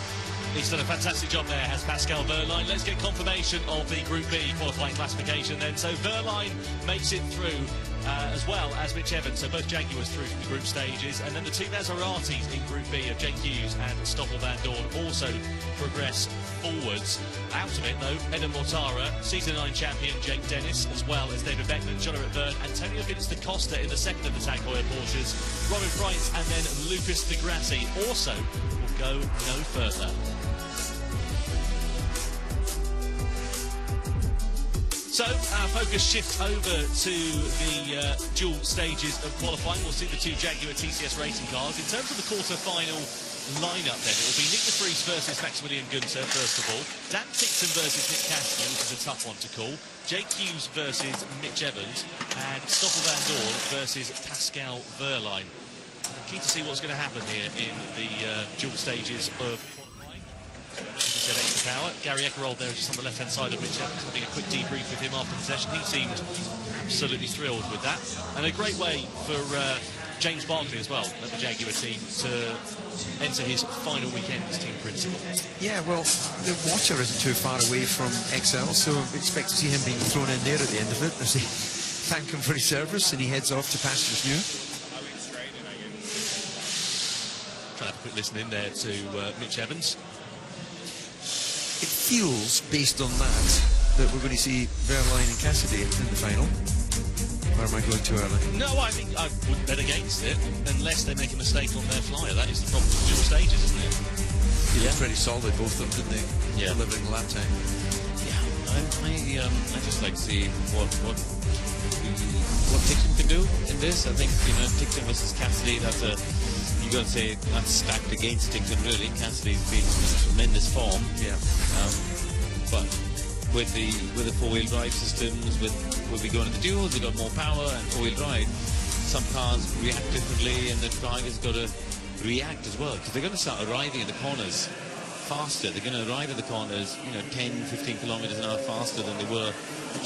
Speaker 6: he's done a fantastic job there, has Pascal Wehrlein. Let's get confirmation of the Group B qualifying classification then. So Wehrlein makes it through, as well as Mitch Evans. So both Jaguars through the group stages. And then the two Maseratis in Group B of Jake Hughes and Stoffel Van Dorn also progress forwards. Out of it, though, Eden Mortara, Season 9 champion Jake Dennis, as well as David Beckman, Jean-Eric Verne, Antonio Vince da Costa in the second of the Tag Heuer Porsches, Robin Bright, and then Lucas Di Grassi also will go no further. So our focus shifts over to the dual stages of qualifying. We'll see the two Jaguar TCS racing cars. In terms of the quarter-final lineup then, it will be Nick de Vries versus Maximilian Günther, first of all. Dan Tickson versus Nick Cassidy, which is a tough one to call. Jake Hughes versus Mitch Evans. And Stoffel Van Dorn versus Pascal Wehrlein. I'm keen to see what's going to happen here in the dual stages of qualifying. As I said, extra power. Gary Eckerold there just on the left-hand side of Mitch Evans, having a quick debrief with him after the session. He seemed absolutely thrilled with that. And a great way for James Barkley as well, at the Jaguar team, to enter his final weekend as team principal. Yeah,
Speaker 9: well, the watcher isn't too far away from XL, so I expect to see him being thrown in there at the end of it as they thank him for his service and he heads off to pastures new.
Speaker 6: Try to have a quick listen in there to Mitch Evans.
Speaker 9: It feels, based on that we're going to see Wehrlein and Cassidy in the final. Or am I going too early?
Speaker 6: No, I think I wouldn't bet against it, unless they make a mistake on their flyer. That is the problem with dual stages, isn't it?
Speaker 9: They looked pretty solid, both of them, didn't they?
Speaker 6: Yeah.
Speaker 9: Delivering the lap time.
Speaker 8: Yeah, I just like to see what Tickson can do in this. I think, Tickson versus Cassidy, that's you got to say that's stacked against Tickson, really. Cassidy's been in tremendous form.
Speaker 9: Yeah.
Speaker 8: But with the four-wheel drive systems, we'll be going to the duels, we've got more power and four-wheel drive. Some cars react differently, and the driver's got to react as well, because they're going to start arriving at the corners faster. They're going to arrive at the corners, 10, 15 kilometers an hour faster than they were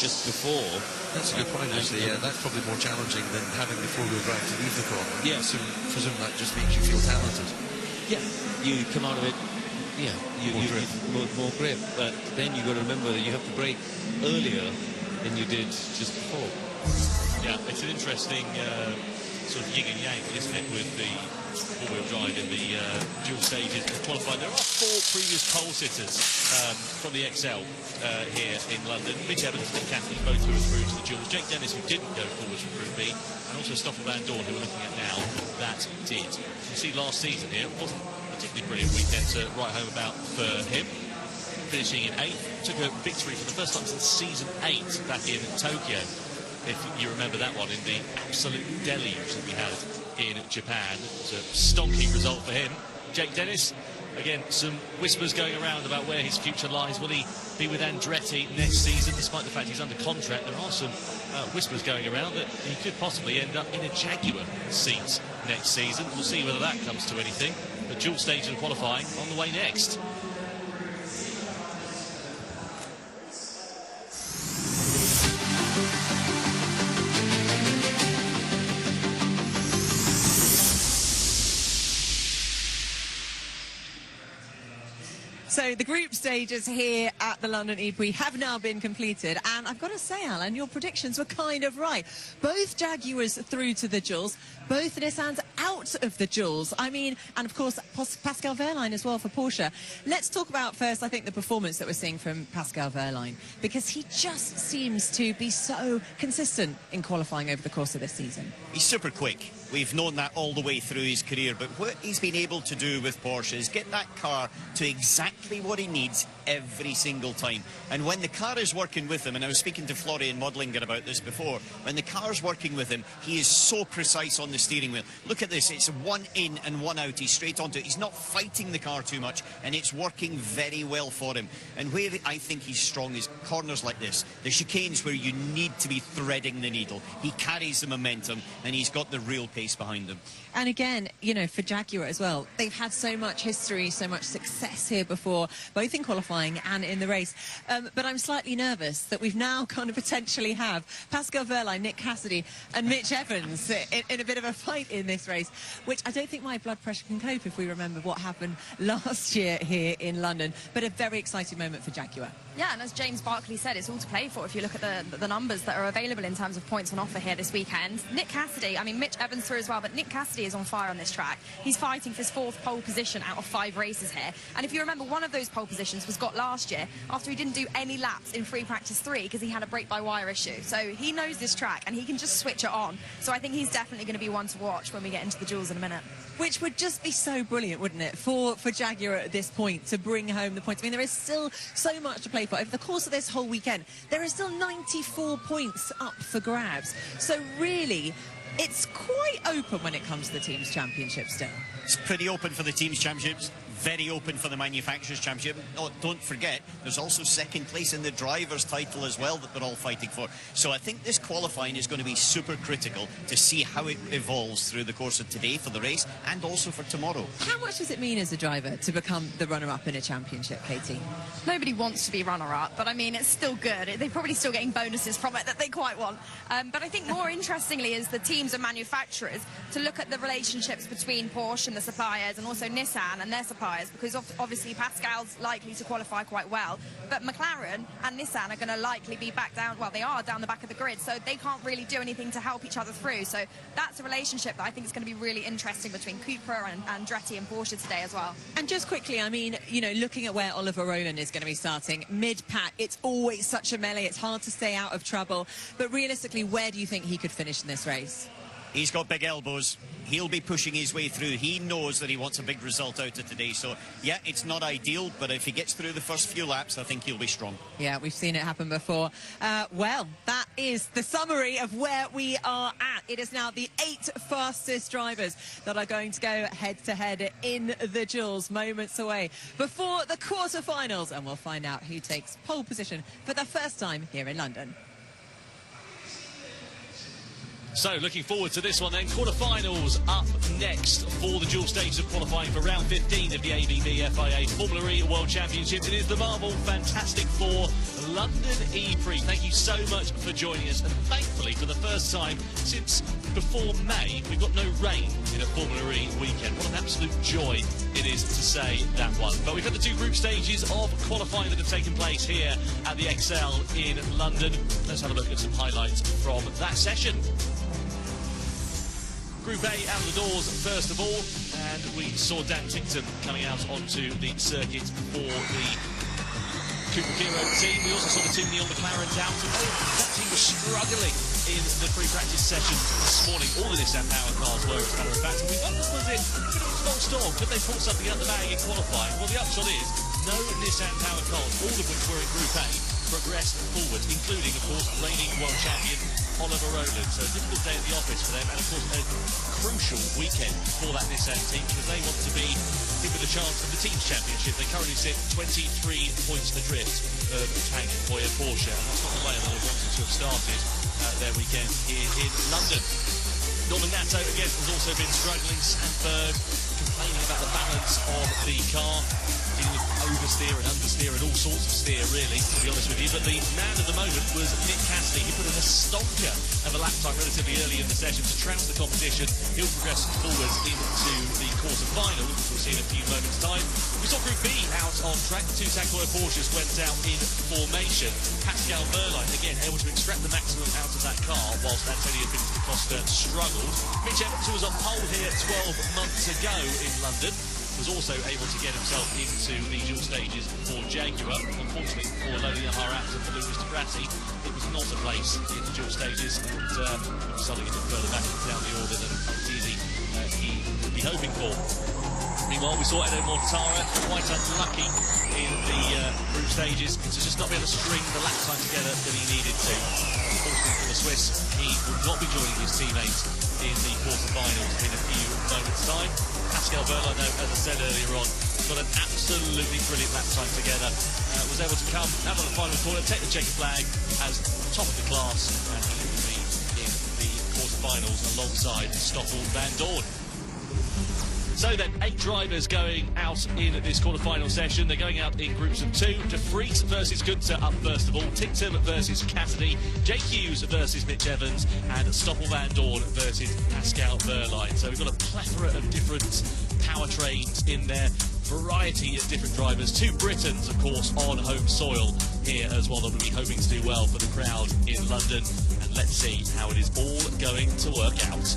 Speaker 8: just before.
Speaker 9: That's a good point, actually. Yeah, that's probably more challenging than having the four-wheel drive to leave the corner.
Speaker 8: Yeah.
Speaker 9: So presume that just makes you feel talented.
Speaker 8: Yeah, you come out of it more grip. But then you got to remember that you have to brake earlier than you did just before.
Speaker 6: Yeah, it's an interesting sort of yin and yang, isn't it, with the four-wheel drive in the dual stages qualifying. There are 4 previous pole sitters from the XL here in London. Mitch Evans and Cassidy both who were through to the duels. Jake Dennis, who didn't go forwards from Group B, and also Stoffel Van Dorn, who we're looking at now, that did. You see last season here, it wasn't a particularly brilliant weekend to write home about for him. Finishing in 8th, took a victory for the first time since season 8 back in Tokyo. If you remember that one, in the absolute deluge that we had in Japan. It was a stonking result for him. Jake Dennis, again, some whispers going around about where his future lies. Will he be with Andretti next season, despite the fact he's under contract? There are some whispers going around that he could possibly end up in a Jaguar seat next season. We'll see whether that comes to anything. The dual stage of qualifying on the way next.
Speaker 4: So the group stages here at the London E-Prix have now been completed, and I've got to say, Alan, your predictions were kind of right. Both Jaguars through to the duels, both Nissans out of the duels. I mean, and of course, Pascal Wehrlein as well for Porsche. Let's talk about first, I think, the performance that we're seeing from Pascal Wehrlein, because he just seems to be so consistent in qualifying over the course of this season.
Speaker 3: He's super quick. We've known that all the way through his career, but what he's been able to do with Porsche is get that car to exactly what he needs every single time. And when the car is working with him, and I was speaking to Florian Modlinger about this before, when the car's working with him, he is so precise on the steering wheel. Look at this, it's one in and one out, he's straight onto it. He's not fighting the car too much, and it's working very well for him. And where I think he's strong is corners like this, the chicanes where you need to be threading the needle. He carries the momentum, and he's got the real pace behind him.
Speaker 4: And again, you know, for Jaguar as well, they've had so much history, so much success here before, both in qualifying and in the race. But I'm slightly nervous that we've now kind of potentially have Pascal Wehrlein, Nick Cassidy and Mitch Evans in a bit of a fight in this race, which I don't think my blood pressure can cope if we remember what happened last year here in London. But a very exciting moment for Jaguar.
Speaker 5: Yeah, and as James Barkley said, it's all to play for if you look at the numbers that are available in terms of points on offer here this weekend. Nick Cassidy, I mean, Mitch Evans through as well, but Nick Cassidy is on fire on this track. He's fighting for his 4th pole position out of 5 races here. And if you remember, one of those pole positions was got last year after he didn't do any laps in free practice 3 because he had a brake-by-wire issue. So he knows this track and he can just switch it on. So I think he's definitely going to be one to watch when we get into the duels in a minute.
Speaker 4: Which would just be so brilliant, wouldn't it, for Jaguar at this point to bring home the points. I mean, there is still so much to play for. Over the course of this whole weekend, there are still 94 points up for grabs. So really, it's quite open when it comes to the Teams Championship still.
Speaker 3: It's pretty open for the Teams Championships. Very open for the Manufacturers' Championship. Oh, don't forget, there's also 2nd place in the Drivers' title as well that they're all fighting for. So I think this qualifying is going to be super critical to see how it evolves through the course of today for the race and also for tomorrow.
Speaker 4: How much does it mean as a driver to become the runner-up in a championship, Katie?
Speaker 5: Nobody wants to be runner-up, but I mean, it's still good. They're probably still getting bonuses from it that they quite want. But I think more interestingly is the teams and manufacturers to look at the relationships between Porsche and the suppliers and also Nissan and their suppliers, because obviously Pascal's likely to qualify quite well, but McLaren and Nissan are going to likely be back down, well, they are down the back of the grid, so they can't really do anything to help each other through. So that's a relationship that I think is going to be really interesting between Cooper and Andretti and Porsche today as well.
Speaker 4: And just quickly, I mean, you know, looking at where Oliver Rowland is going to be starting, mid-pack, it's always such a melee, it's hard to stay out of trouble, but realistically, where do you think he could finish in this race?
Speaker 3: He's got big elbows. He'll be pushing his way through. He knows that he wants a big result out of today. So, yeah, it's not ideal, but if he gets through the first few laps, I think he'll be strong.
Speaker 4: Yeah, we've seen it happen before. Well, that is the summary of where we are at. It is now the 8 fastest drivers that are going to go head-to-head in the duels, moments away before the quarterfinals. And we'll find out who takes pole position for the first time here in London.
Speaker 6: So, looking forward to this one then. Quarterfinals up next for the dual stages of qualifying for round 15 of the ABB FIA Formula E World Championship. It is the Marvel Fantastic Four London E-Prix. Thank you so much for joining us, and thankfully for the first time since before May, we've got no rain in a Formula E weekend. What an absolute joy it is to say that one. But we've had the two group stages of qualifying that have taken place here at the XL in London. Let's have a look at some highlights from that session. Group A out of the doors first of all, and we saw Dan Tincton coming out onto the circuit for the Cooper Kiro team. We also saw the team Neil McLaren's out, and that team was struggling in the pre-practice session this morning. All the Nissan Power cars were, as a matter of fact, and we wondered, was it false storm? Could they pull something out the bag in qualifying? Well, the upshot is no Nissan Power cars, all of which were in Group A, progressed forward, including, of course, reigning world champion Oliver Rowland. So a difficult day at the office for them, and of course a crucial weekend for that Nissan team, because they want to be in with a chance of the team's championship. They currently sit 23 points adrift of Tank Hoyer Porsche, and that's not the way they wanted to have started their weekend here in London. Norman Nato again has also been struggling. Sandberg complaining about the balance of the car, dealing with oversteer and understeer and all sorts of steer, really, to be honest with you. But the man of the moment was Nick Cassidy. He put in a stonker of a lap time relatively early in the session to trounce the competition. He'll progress forwards into the quarter-final, which we'll see in a few moments' time. We saw Group B out on track. The two Tank Hoyer Porsches went out in formation. Pascal Wehrlein, again, able to extract the maximum out of that car, whilst Antonio Pinto Costa struggled. Mitch Evans, who was on pole here 12 months ago in London, was also able to get himself into the dual stages for Jaguar. Unfortunately for Lola Yamaha and for Lucas Degrassi, it was not a place in the dual stages, and something a bit further back down the order than Altizzi he would be hoping for. Meanwhile, we saw Edo Mortara quite unlucky in the group stages to just not be able to string the lap time together that he needed to. Unfortunately for the Swiss, he would not be joining his teammates in the quarter-finals in a few moments' time. Pascal Wehrlein, as I said earlier on, got an absolutely brilliant lap time together. Was able to come out on the final corner, take the checkered flag as top of the class, and he will be in the quarter-finals alongside Stoffel Van Dorn. So then, 8 drivers going out in this quarter-final session. They're going out in groups of 2. De Vries versus Gunther up first of all. Tincton versus Cassidy. Jake Hughes versus Mitch Evans. And Stoffel Van Dorn versus Pascal Wehrlein. So we've got a plethora of different powertrains in there. Variety of different drivers. 2 Britons, of course, on home soil here as well. They'll be hoping to do well for the crowd in London. And let's see how it is all going to work out.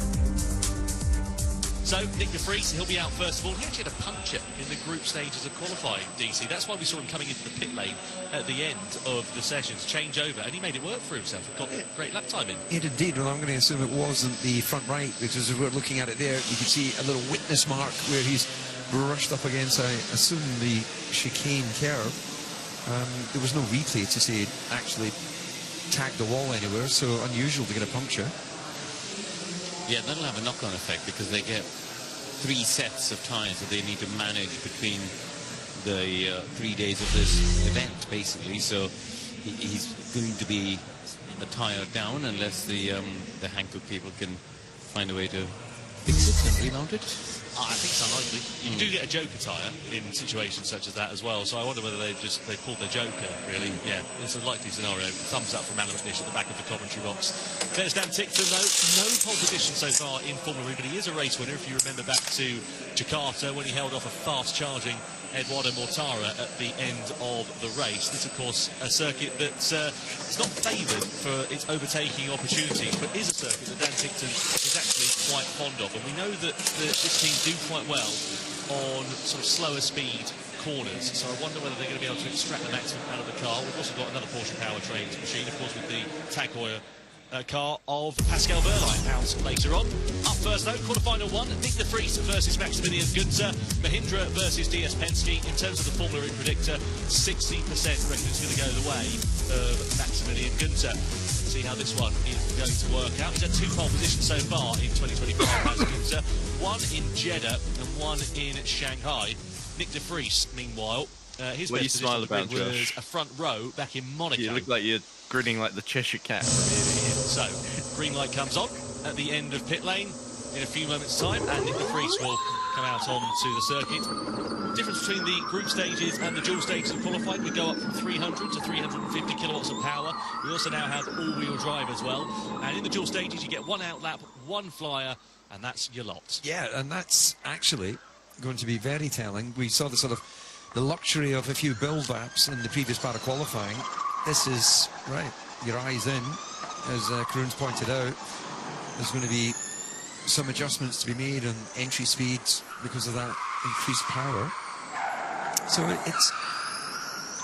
Speaker 6: So, Nick De Vries, he'll be out first of all. He actually had a puncture in the group stages of qualifying, DC. That's why we saw him coming into the pit lane at the end of the sessions, change over, and he made it work for himself. Got a great lap time in.
Speaker 9: It indeed. Well, I'm going to assume it wasn't the front right, because as we're looking at it there, you can see a little witness mark where he's brushed up against, I assume, the chicane curve. There was no replay to say it actually tagged the wall anywhere, so unusual to get a puncture.
Speaker 8: Yeah, that'll have a knock-on effect, because they get 3 sets of tyres that they need to manage between the 3 days of this event, basically. So he's going to be a tyre down unless the Hankook people can find a way to fix it and remount it.
Speaker 6: I think it's unlikely. You do get a joker tyre in situations such as that as well, so I wonder whether they pulled their joker, really. Yeah, it's a likely scenario. Thumbs up from Alan McNish at the back of the commentary box. There's Dan Tincton, though. No pole position so far in Formula E, but he is a race winner, if you remember back to Jakarta when he held off a fast-charging Eduardo Mortara at the end of the race. This, of course, a circuit that's it's not favoured for its overtaking opportunities, but is a circuit that Dan Tincton is actually quite fond of. And we know that this team do quite well on sort of slower speed corners, so I wonder whether they're going to be able to extract the maximum out of the car. We've also got another Porsche powertrain machine, of course, with the Tank Hoyer car of Pascal Wehrlein out later on. Up first, though, quarter-final 1, Nick De Vries versus Maximilian Gunther, Mahindra versus DS Penske. In terms of the Formula E predictor, 60% reckon it's going to go the way of Maximilian Gunther. See how this one is going to work out. He's had 2 pole positions so far in 2025 as Gunther, 1 in Jeddah and 1 in Shanghai. Nick De Vries, meanwhile, his best position was a front row back in Monaco.
Speaker 11: You look like you're grinning like the Cheshire Cat.
Speaker 6: So, green light comes on at the end of pit lane in a few moments' time, and Nick De Vries will come out onto the circuit. The difference between the group stages and the dual stages in qualifying, we go up from 300 to 350 kilowatts of power. We also now have all-wheel drive as well. And in the dual stages, you get one outlap, one flyer, and that's your lot.
Speaker 9: Yeah, and that's actually going to be very telling. We saw the luxury of a few build laps in the previous part of qualifying. This is, right, your eyes in, as Karoon's pointed out. There's going to be some adjustments to be made on entry speeds because of that increased power. So it's,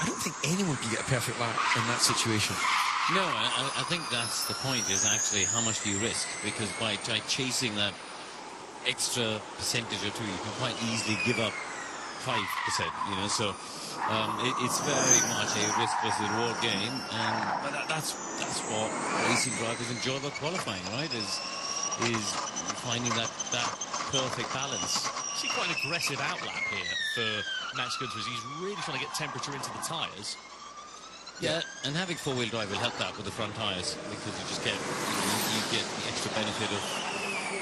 Speaker 9: I don't think anyone can get a perfect lap in that situation.
Speaker 8: No, I think that's the point, is actually how much do you risk? Because by chasing that extra percentage or two, you can quite easily give up 5%, you know, so it's very much a risk versus reward game, but that's what racing drivers enjoy about qualifying, right, is finding that perfect balance.
Speaker 6: See quite an aggressive outlap here for Max Gunther as he's really trying to get temperature into the tyres.
Speaker 8: Yeah, and having four-wheel drive will help that with the front tyres, because you just get you get the extra benefit of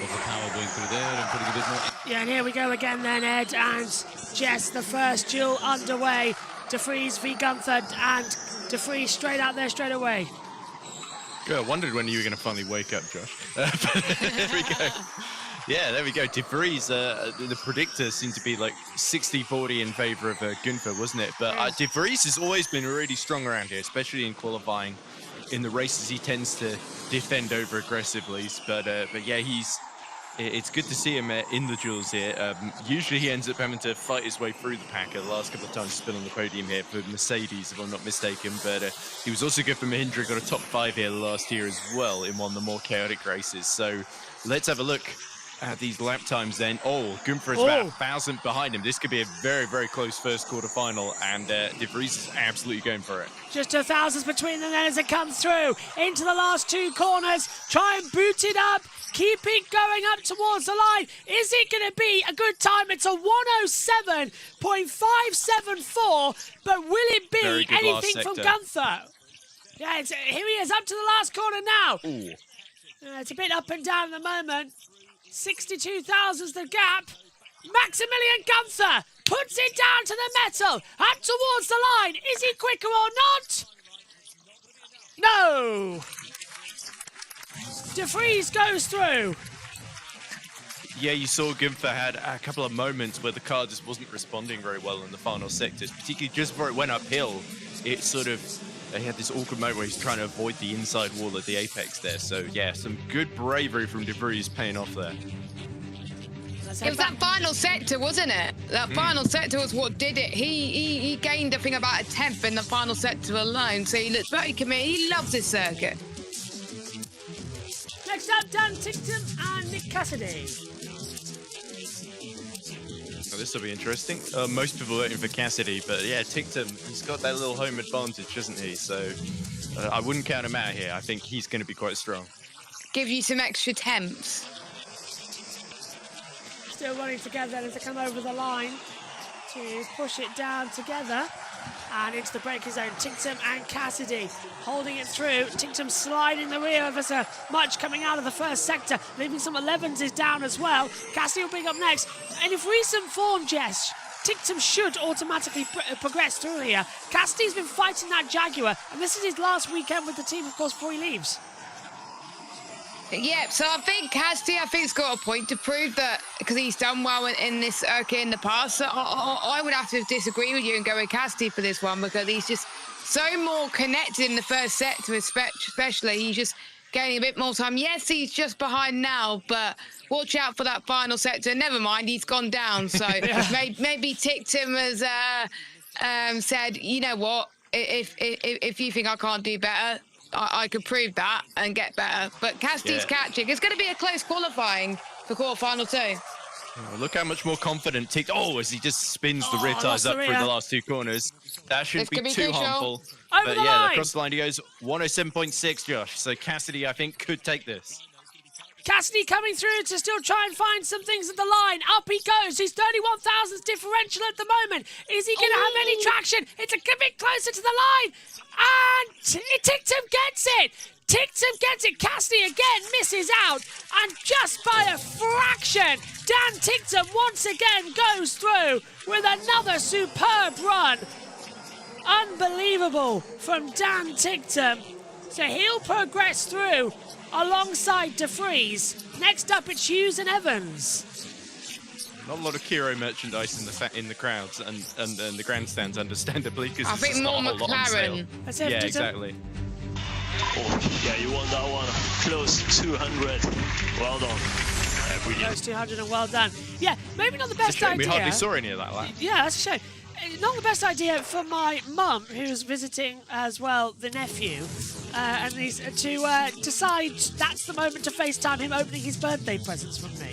Speaker 8: the power going through there and putting a bit more.
Speaker 1: Yeah, and here we go again then, Ed and Jess, the first duel underway. De Vries v Gunther, and De Vries straight out there straight away.
Speaker 11: Good, I wondered when you were going to finally wake up, Josh. But there we go. Yeah, there we go. De Vries, the predictor seemed to be like 60-40 in favour of Gunther, wasn't it? But De Vries has always been really strong around here, especially in qualifying. In the races, he tends to defend over aggressively. But yeah, it's good to see him in the duels here. Usually he ends up having to fight his way through the pack. The last couple of times he's been on the podium here for Mercedes, if I'm not mistaken. But he was also good for Mahindra, got a top 5 here last year as well in one of the more chaotic races. So let's have a look at these lap times then. Oh, Gunther is about 1,000 behind him. This could be a very, very close first quarter final, and De Vries is absolutely going for it.
Speaker 1: Just 2,000s between them then as it comes through into the last two corners. Try and boot it up. Keep it going up towards the line. Is it going to be a good time? It's a 107.574, but will it be anything from Gunther? Yeah, here he is up to the last corner now. It's a bit up and down at the moment. 62,000's the gap. Maximilian Gunther puts it down to the metal, up towards the line. Is he quicker or not? No. De Vries goes through.
Speaker 11: Yeah, you saw Gunther had a couple of moments where the car just wasn't responding very well in the final sectors, particularly just before it went uphill. It sort of, he had this awkward moment where he's trying to avoid the inside wall at the apex there. So yeah, some good bravery from De Vries paying off there.
Speaker 2: It was that final sector, wasn't it? That final sector was what did it. He gained, I think, about a 10th in the final sector alone. So he looks very committed. He loves this circuit.
Speaker 1: Next up, Dan Ticktum and Nick Cassidy.
Speaker 11: Well, this will be interesting. Most people are voting for Cassidy, but yeah, Ticktum, he's got that little home advantage, doesn't he? So I wouldn't count him out here. I think he's going to be quite strong.
Speaker 2: Give you some extra temps.
Speaker 1: Still running together as they come over the line to push it down together and into the braking zone. Ticktum and Cassidy holding it through. Ticktum sliding the rear of us much coming out of the first sector, leaving some 11s is down as well. Cassidy will bring up next. And if recent form, Jess, Ticktum should automatically progress through here. Cassidy's been fighting that Jaguar, and this is his last weekend with the team, of course, before he leaves.
Speaker 2: Yeah, so I think Cassidy, has got a point to prove that, because he's done well in this circuit in the past. So I would have to disagree with you and go with Cassidy for this one, because he's just so more connected in the first sector, especially. He's just gaining a bit more time. Yes, he's just behind now, but watch out for that final sector. Never mind, he's gone down. So maybe Ticktum has said, you know what, if you think I can't do better, I could prove that and get better. But Cassidy's catching. It's going to be a close qualifying for quarterfinal 2.
Speaker 11: Oh, look how much more confident Ticktum. Oh, as he just spins the rear tyres up through the last two corners. That shouldn't be too harmful. But yeah, across the line he goes. 107.6, Josh. So Cassidy, I think, could take this.
Speaker 1: Cassidy coming through to still try and find some things at the line. Up he goes. He's 31,000 differential at the moment. Is he going to have any traction? It's a bit closer to the line. And Ticktum gets it. Ticktum gets it. Cassidy again misses out. And just by a fraction, Dan Ticktum once again goes through with another superb run. Unbelievable from Dan Ticktum. So he'll progress through alongside DeFries. Next up, it's Hughes and Evans.
Speaker 11: Not a lot of Kiro merchandise in the crowds and the grandstands, understandably, because
Speaker 2: I think more McLaren.
Speaker 11: Yeah, exactly.
Speaker 13: Oh, yeah, you won that one. Close 200. Well done.
Speaker 1: Close 200 and well done. Yeah, maybe not the best idea.
Speaker 11: We hardly saw any of that lap.
Speaker 1: Yeah, that's a shame. Not the best idea for my mum, who's visiting as well the nephew, and these to decide that's the moment to FaceTime him opening his birthday presents from me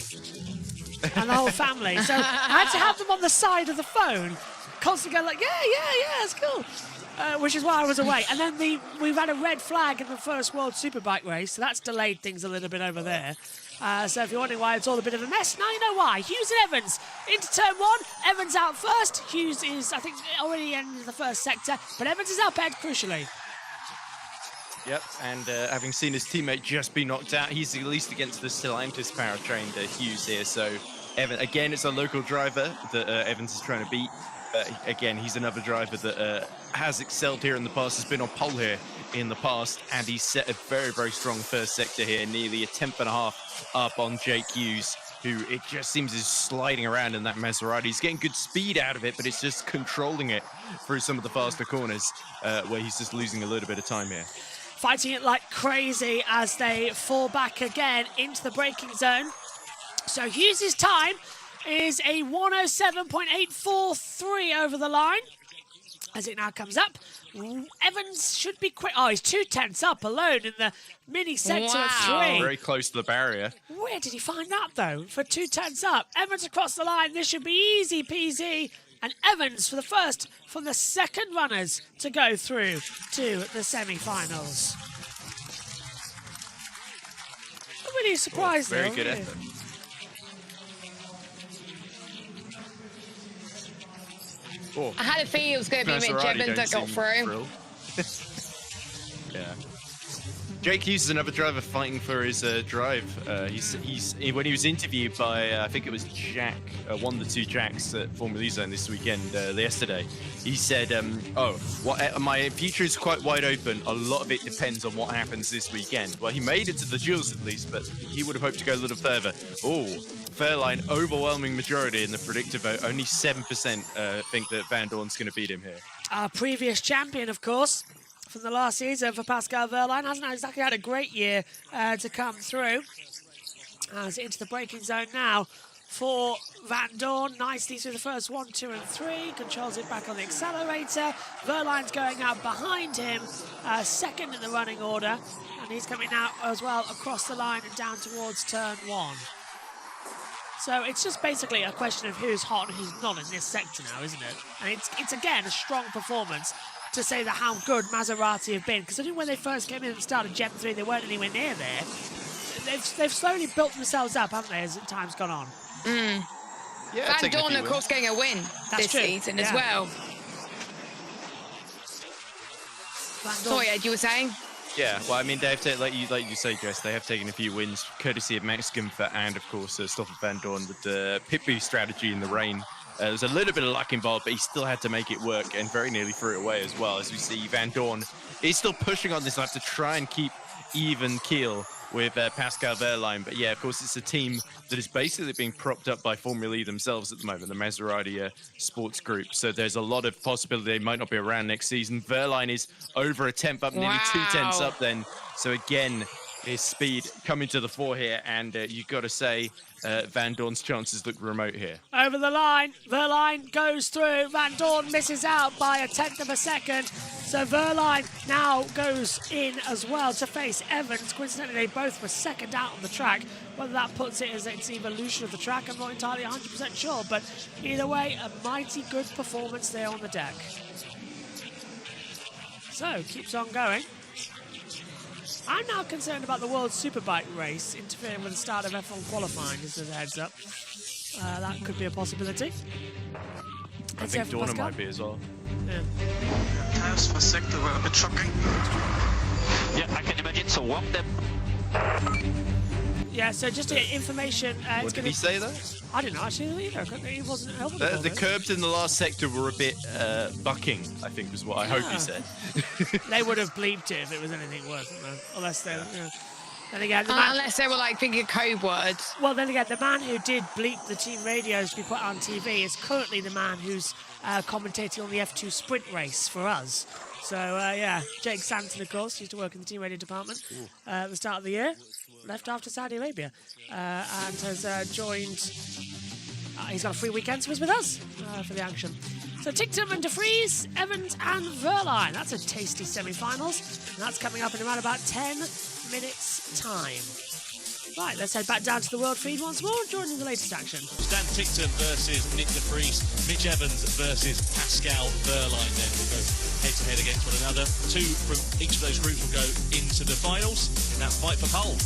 Speaker 1: and the whole family. So I had to have them on the side of the phone, constantly going like, yeah, it's cool. Which is why I was away. And then we've had a red flag in the first World Superbike race, so that's delayed things a little bit over there. So if you're wondering why it's all a bit of a mess, now you know why. Hughes and Evans into turn 1. Evans out first. Hughes is, I think, already in the first sector, but Evans is up ahead, crucially.
Speaker 11: Yep, and having seen his teammate just be knocked out, he's at least against the Stellantis powertrain, Hughes here. So, Evan, again, it's a local driver that Evans is trying to beat. Again, he's another driver that has excelled here in the past, has been on pole here in the past, and he's set a very, very strong first sector here, nearly a 10.5 up on Jake Hughes, who it just seems is sliding around in that Maserati. He's getting good speed out of it, but it's just controlling it through some of the faster corners, where he's just losing a little bit of time here.
Speaker 1: Fighting it like crazy as they fall back again into the braking zone. So Hughes' time is a 107.843 over the line as it now comes up. Evans should be quick. Oh, he's 2/10 up alone in the mini sector of 3.
Speaker 11: Very close to the barrier.
Speaker 1: Where did he find that, though, for 2/10 up? Evans across the line. This should be easy peasy. And Evans for the first from the second runners to go through to the semi-finals. I'm really surprised,
Speaker 11: Very good effort. Oh.
Speaker 2: I had a feeling it was going to be Mitch Evans that got through.
Speaker 11: Yeah. Jake Hughes is another driver fighting for his drive. When he was interviewed by, I think it was Jack, one of the two Jacks at Formula Zone this weekend, yesterday, he said, my future is quite wide open. A lot of it depends on what happens this weekend. Well, he made it to the duels at least, but he would have hoped to go a little further. Oh, Fairline, overwhelming majority in the predictor vote. Only 7% think that Van Dorn's going to beat him here.
Speaker 1: Our previous champion, of course, from the last season for Pascal Wehrlein. Hasn't exactly had a great year to come through. As into the braking zone now for Van Dorn. Nicely through the first 1, 2 and 3. Controls it back on the accelerator. Wehrlein's going out behind him, second in the running order. And he's coming out as well across the line and down towards turn 1. So it's just basically a question of who's hot and who's not in this sector now, isn't it? And it's again a strong performance to say that how good Maserati have been, because I think when they first came in and started Gen 3, they weren't anywhere near there. They've slowly built themselves up, haven't they, as time's gone on?
Speaker 2: Yeah, Van Dorn, of course, getting a win this season as well. Oh yeah, you were saying?
Speaker 11: Yeah, well, I mean, they have to, like you say, Jess, they have taken a few wins, courtesy of Max Gunther and, of course, Stoffel Van Dorn with the pit boost strategy in the rain. There's a little bit of luck involved, but he still had to make it work and very nearly threw it away as well. As we see, Van Dorn is still pushing on this lap to try and keep even keel with Pascal Wehrlein. But yeah, of course, it's a team that is basically being propped up by Formula E themselves at the moment, the Maserati sports group. So there's a lot of possibility they might not be around next season. Wehrlein is over a 10th up, nearly 2/10 up then. So again, his speed coming to the fore here, and you've got to say Van Dorn's chances look remote here.
Speaker 1: Over the line, Wehrlein goes through. Van Dorn misses out by a 10th of a second. So Wehrlein now goes in as well to face Evans. Coincidentally, they both were second out on the track. Whether that puts it as its evolution of the track, I'm not entirely 100% sure. But either way, a mighty good performance there on the deck. So, keeps on going. I'm now concerned about the World Superbike race interfering with the start of F1 qualifying, just as a heads up. That could be a possibility.
Speaker 11: I think Dorna might be as well.
Speaker 1: Yeah.
Speaker 14: Times for sector were a bit shocking.
Speaker 10: Yeah, I can imagine, so warm them.
Speaker 1: Yeah, so just information.
Speaker 11: What did he say though?
Speaker 1: I didn't know actually either. He wasn't helping.
Speaker 11: The curbs in the last sector were a bit bucking, I think was what I hope he said.
Speaker 1: They would have bleeped it if it was anything worse, unless they. Then again,
Speaker 2: unless they were like thinking code words.
Speaker 1: Well, then again, the man who did bleep the team radios to be put on TV is currently the man who's commentating on the F2 sprint race for us. So, yeah, Jake Santon, of course, used to work in the team radio department at the start of the year. Left after Saudi Arabia and has joined. He's got a free weekend, so he's with us for the action. So Ticktum and De Vries, Evans and Verline. That's a tasty semi-finals. And that's coming up in around about 10 minutes' time. Right, let's head back down to the world feed once more, joining the latest action.
Speaker 6: Dan Ticktum versus Nick De Vries, Mitch Evans versus Pascal Verline. Then will go head-to-head against one another. Two from each of those groups will go into the finals in that fight for pole.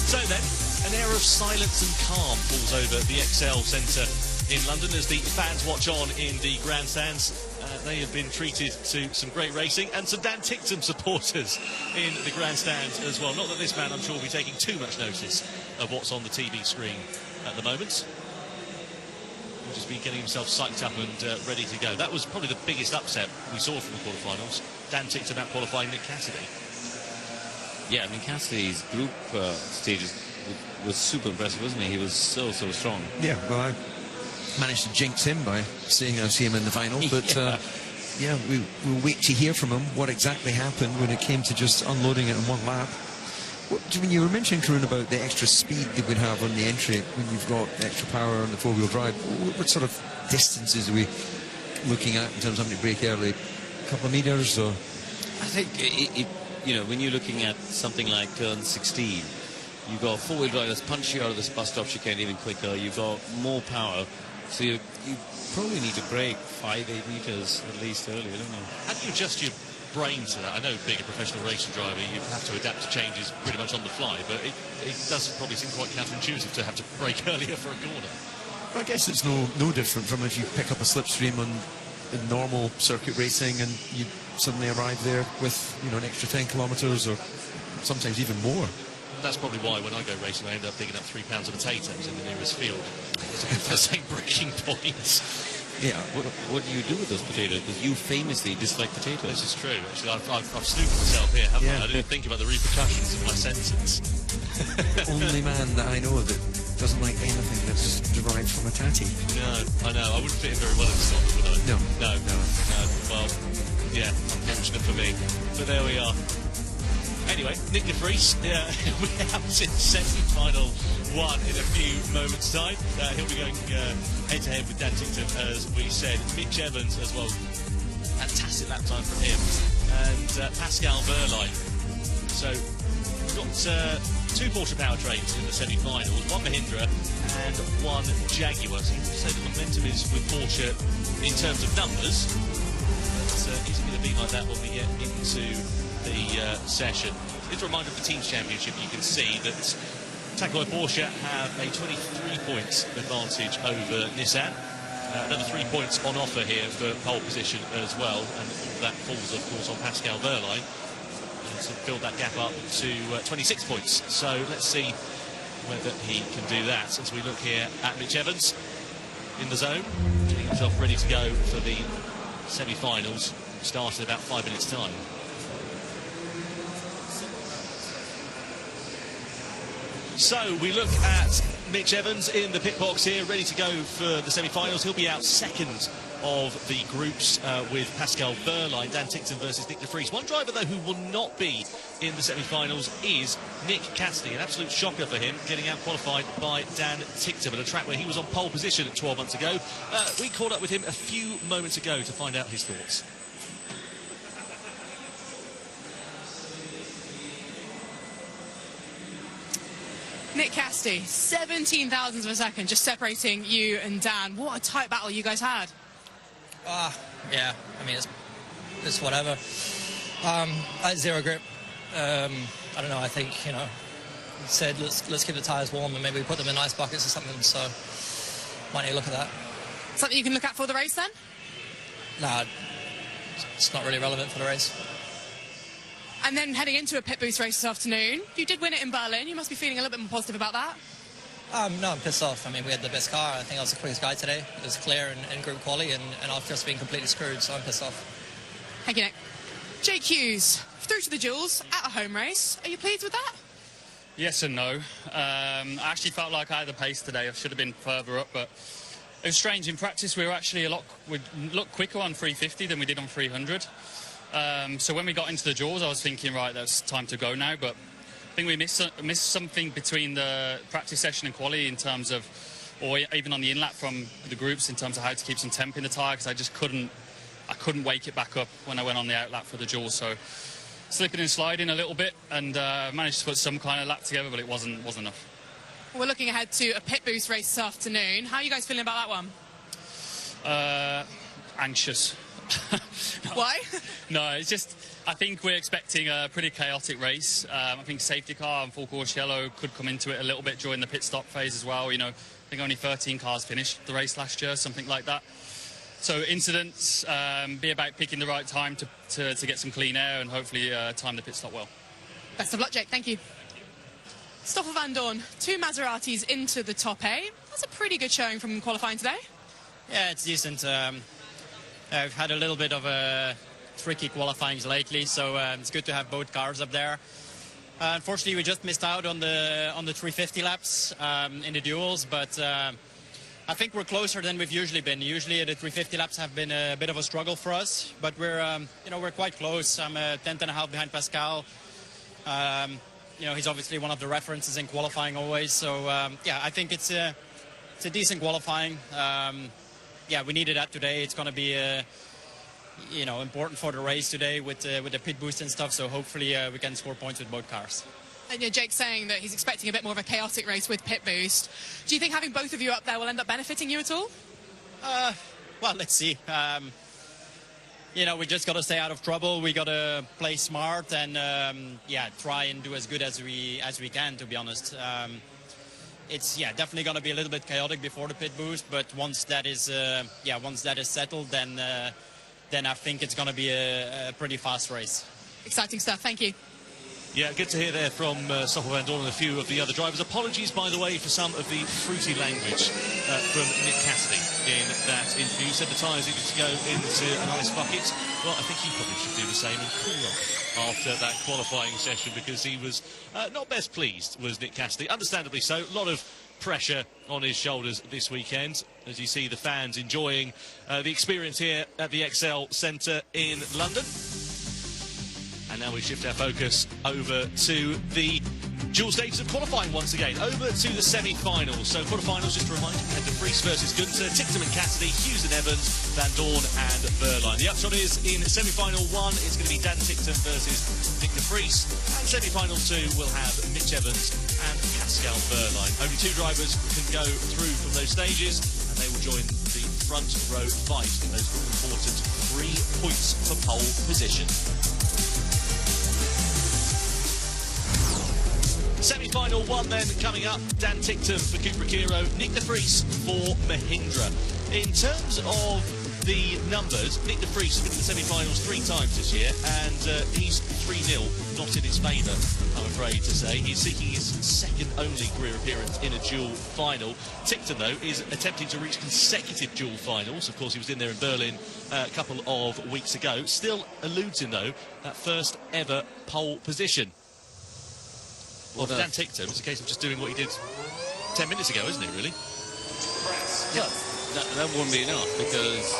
Speaker 6: So then, an air of silence and calm falls over the XL Centre in London as the fans watch on in the grandstands. They have been treated to some great racing and some Dan Ticktum supporters in the grandstands as well. Not that this man, I'm sure, will be taking too much notice of what's on the TV screen at the moment. He'll just be getting himself psyched up and ready to go. That was probably the biggest upset we saw from the quarterfinals. Dan Ticktum out qualifying Nick Cassidy.
Speaker 8: Yeah, I mean, Cassidy's group stages was super impressive, wasn't he? He was so strong.
Speaker 9: Yeah, well, I managed to jinx him by saying I'll see him in the final, but yeah, we'll wait to hear from him what exactly happened when it came to just unloading it in one lap. When you were mentioning, Karun, about the extra speed that we'd have on the entry when you've got extra power on the four-wheel drive, what sort of distances are we looking at in terms of having to brake early? A couple of meters, or?
Speaker 8: I think you know, when you're looking at something like turn 16, you've got four-wheel drive that's punch you out of this bus stop chicane even quicker. You've got more power, so you probably need to brake 5-8 meters at least earlier, don't you?
Speaker 6: How do you adjust your brain to that? I know being a professional racing driver, you have to adapt to changes pretty much on the fly, but it does probably seem quite counterintuitive to have to brake earlier for a corner.
Speaker 9: I guess it's no different from if you pick up a slipstream on normal circuit racing and you suddenly arrive there with, you know, an extra 10 kilometres or sometimes even more.
Speaker 6: That's probably why when I go racing I end up digging up 3 pounds of potatoes in the nearest field. It's the same breaking points.
Speaker 8: Yeah, what do you do with those potatoes? Because you famously dislike potatoes.
Speaker 6: This is true. Actually, I've snooped myself here, haven't I? I didn't think about the repercussions of my sentence.
Speaker 9: The only man that I know that doesn't like anything that's derived from a tatty.
Speaker 6: No, I know. I wouldn't fit in very well in Scotland, would I?
Speaker 9: No.
Speaker 6: Well, yeah, unfortunate for me. But there we are. Anyway, Nick De Vries, we're out in semi-final one in a few moments' time. He'll be going head-to-head with Dan Ticktum, as we said. Mitch Evans as well. Fantastic lap time from him. And Pascal Verline. So we've got 2 Porsche powertrains in the semi-finals, 1 Mahindra and 1 Jaguar. So the momentum is with Porsche in terms of numbers. But is it going to be like that when we get into the session? It's a reminder of the Teams Championship. You can see that Takoy Porsche have a 23 points advantage over Nissan. Another 3 points on offer here for pole position as well, and all that falls, of course, on Pascal Verline to build that gap up to 26 points. So let's see whether he can do that as we look here at Mitch Evans in the zone, getting himself ready to go for the semi-finals, start in about 5 minutes' time. So we look at Mitch Evans in the pit box here, ready to go for the semi-finals. He'll be out second of the groups with Pascal Verline, Dan Ticktum versus Nick De Vries. One driver, though, who will not be in the semi-finals is Nick Cassidy. An absolute shocker for him, getting out-qualified by Dan Ticktum at a track where he was on pole position 12 months ago. We caught up with him a few moments ago to find out his thoughts.
Speaker 14: Nick Cassidy, 17 thousandths of a second, just separating you and Dan. What a tight battle you guys had.
Speaker 15: Yeah, I mean, it's whatever. I had zero grip. I don't know, I think, you know, said let's keep the tyres warm and maybe put them in ice buckets or something, so might need to look at that.
Speaker 14: Something you can look at for the race then?
Speaker 15: Nah, it's not really relevant for the race.
Speaker 14: And then heading into a pit boost race this afternoon, you did win it in Berlin. You must be feeling a little bit more positive about that.
Speaker 15: No, I'm pissed off. I mean, we had the best car. I think I was the quickest guy today. It was clear in group quali, and I've just been completely screwed, so I'm pissed off.
Speaker 14: Thank you, Nick. Jake Hughes, through to the duels at a home race. Are you pleased with that?
Speaker 16: Yes and no. I actually felt like I had the pace today. I should have been further up, but it was strange. In practice, we were actually we looked quicker on 350 than we did on 300. So when we got into the duels, I was thinking, right, that's time to go now. But I think we missed something between the practice session and quali in terms of, or even on the in-lap from the groups in terms of how to keep some temp in the tyre, because I just couldn't wake it back up when I went on the out-lap for the duels. So slipping and sliding a little bit, and managed to put some kind of lap together, but it wasn't enough.
Speaker 14: We're looking ahead to a pit boost race this afternoon. How are you guys feeling about that one?
Speaker 16: Anxious.
Speaker 14: Why?
Speaker 16: No, it's just, I think we're expecting a pretty chaotic race. I think safety car and full course yellow could come into it a little bit during the pit stop phase as well. You know, I think only 13 cars finished the race last year, something like that. So incidents, be about picking the right time to get some clean air and hopefully time the pit stop well.
Speaker 14: Best of luck, Jake. Thank you. Stoffel van Dorn, 2 Maseratis into the top 8. That's a pretty good showing from qualifying today.
Speaker 17: Yeah, it's decent. I've had a little bit of tricky qualifyings lately, so it's good to have both cars up there. Unfortunately, we just missed out on the 350 laps in the duels, but I think we're closer than we've usually been. Usually, the 350 laps have been a bit of a struggle for us, but we're quite close. I'm a tenth and a half behind Pascal. He's obviously one of the references in qualifying always. So yeah, I think it's a decent qualifying. Yeah, we needed that today. It's going to be important for the race today with the pit boost and stuff. So hopefully we can score points with both cars.
Speaker 14: And Jake's saying that he's expecting a bit more of a chaotic race with pit boost. Do you think having both of you up there will end up benefiting you at all?
Speaker 17: Well, let's see. We just got to stay out of trouble. We got to play smart and try and do as good as we can. To be honest, it's definitely going to be a little bit chaotic before the pit boost. But once that is settled, then I think it's going to be a pretty fast race.
Speaker 14: Exciting stuff. Thank you.
Speaker 6: Yeah, good to hear there from Stoffel van Dorn and a few of the other drivers. Apologies, by the way, for some of the fruity language from Nick Cassidy in that interview. He said the tyres needed to go into an ice bucket. Well, I think he probably should do the same and cool off after that qualifying session, because he was not best pleased, was Nick Cassidy. Understandably so. A lot of pressure on his shoulders this weekend, as you see the fans enjoying the experience here at the XL Centre in London. And now we shift our focus over to the dual stages of qualifying once again, over to the semi-finals. So quarterfinals, just to remind you, we had De Vries versus Gunther, Ticktum and Cassidy, Hughes and Evans, Van Dorn and Berline. The upshot is, in semi-final 1, it's going to be Dan Ticktum versus Nick De Vries. And semi-final 2 will have Mitch Evans and Pascal Berline. Only 2 drivers can go through from those stages, and they will join the front row fight in those all-important 3 points for pole position. Semi-final 1 then coming up. Dan Ticktum for Cupra Kiro, Nick De Vries for Mahindra. In terms of the numbers, Nick De Vries has been in the semi-finals 3 times this year, and he's 3-0, not in his favour, I'm afraid to say. He's seeking his second only career appearance in a dual final. Ticktum, though, is attempting to reach consecutive dual finals. Of course, he was in there in Berlin a couple of weeks ago. Still eludes him, though, that first ever pole position. Well, for Dan Ticktum, it's a case of just doing what he did 10 minutes ago, isn't it, really?
Speaker 8: Yeah, that won't be enough, because,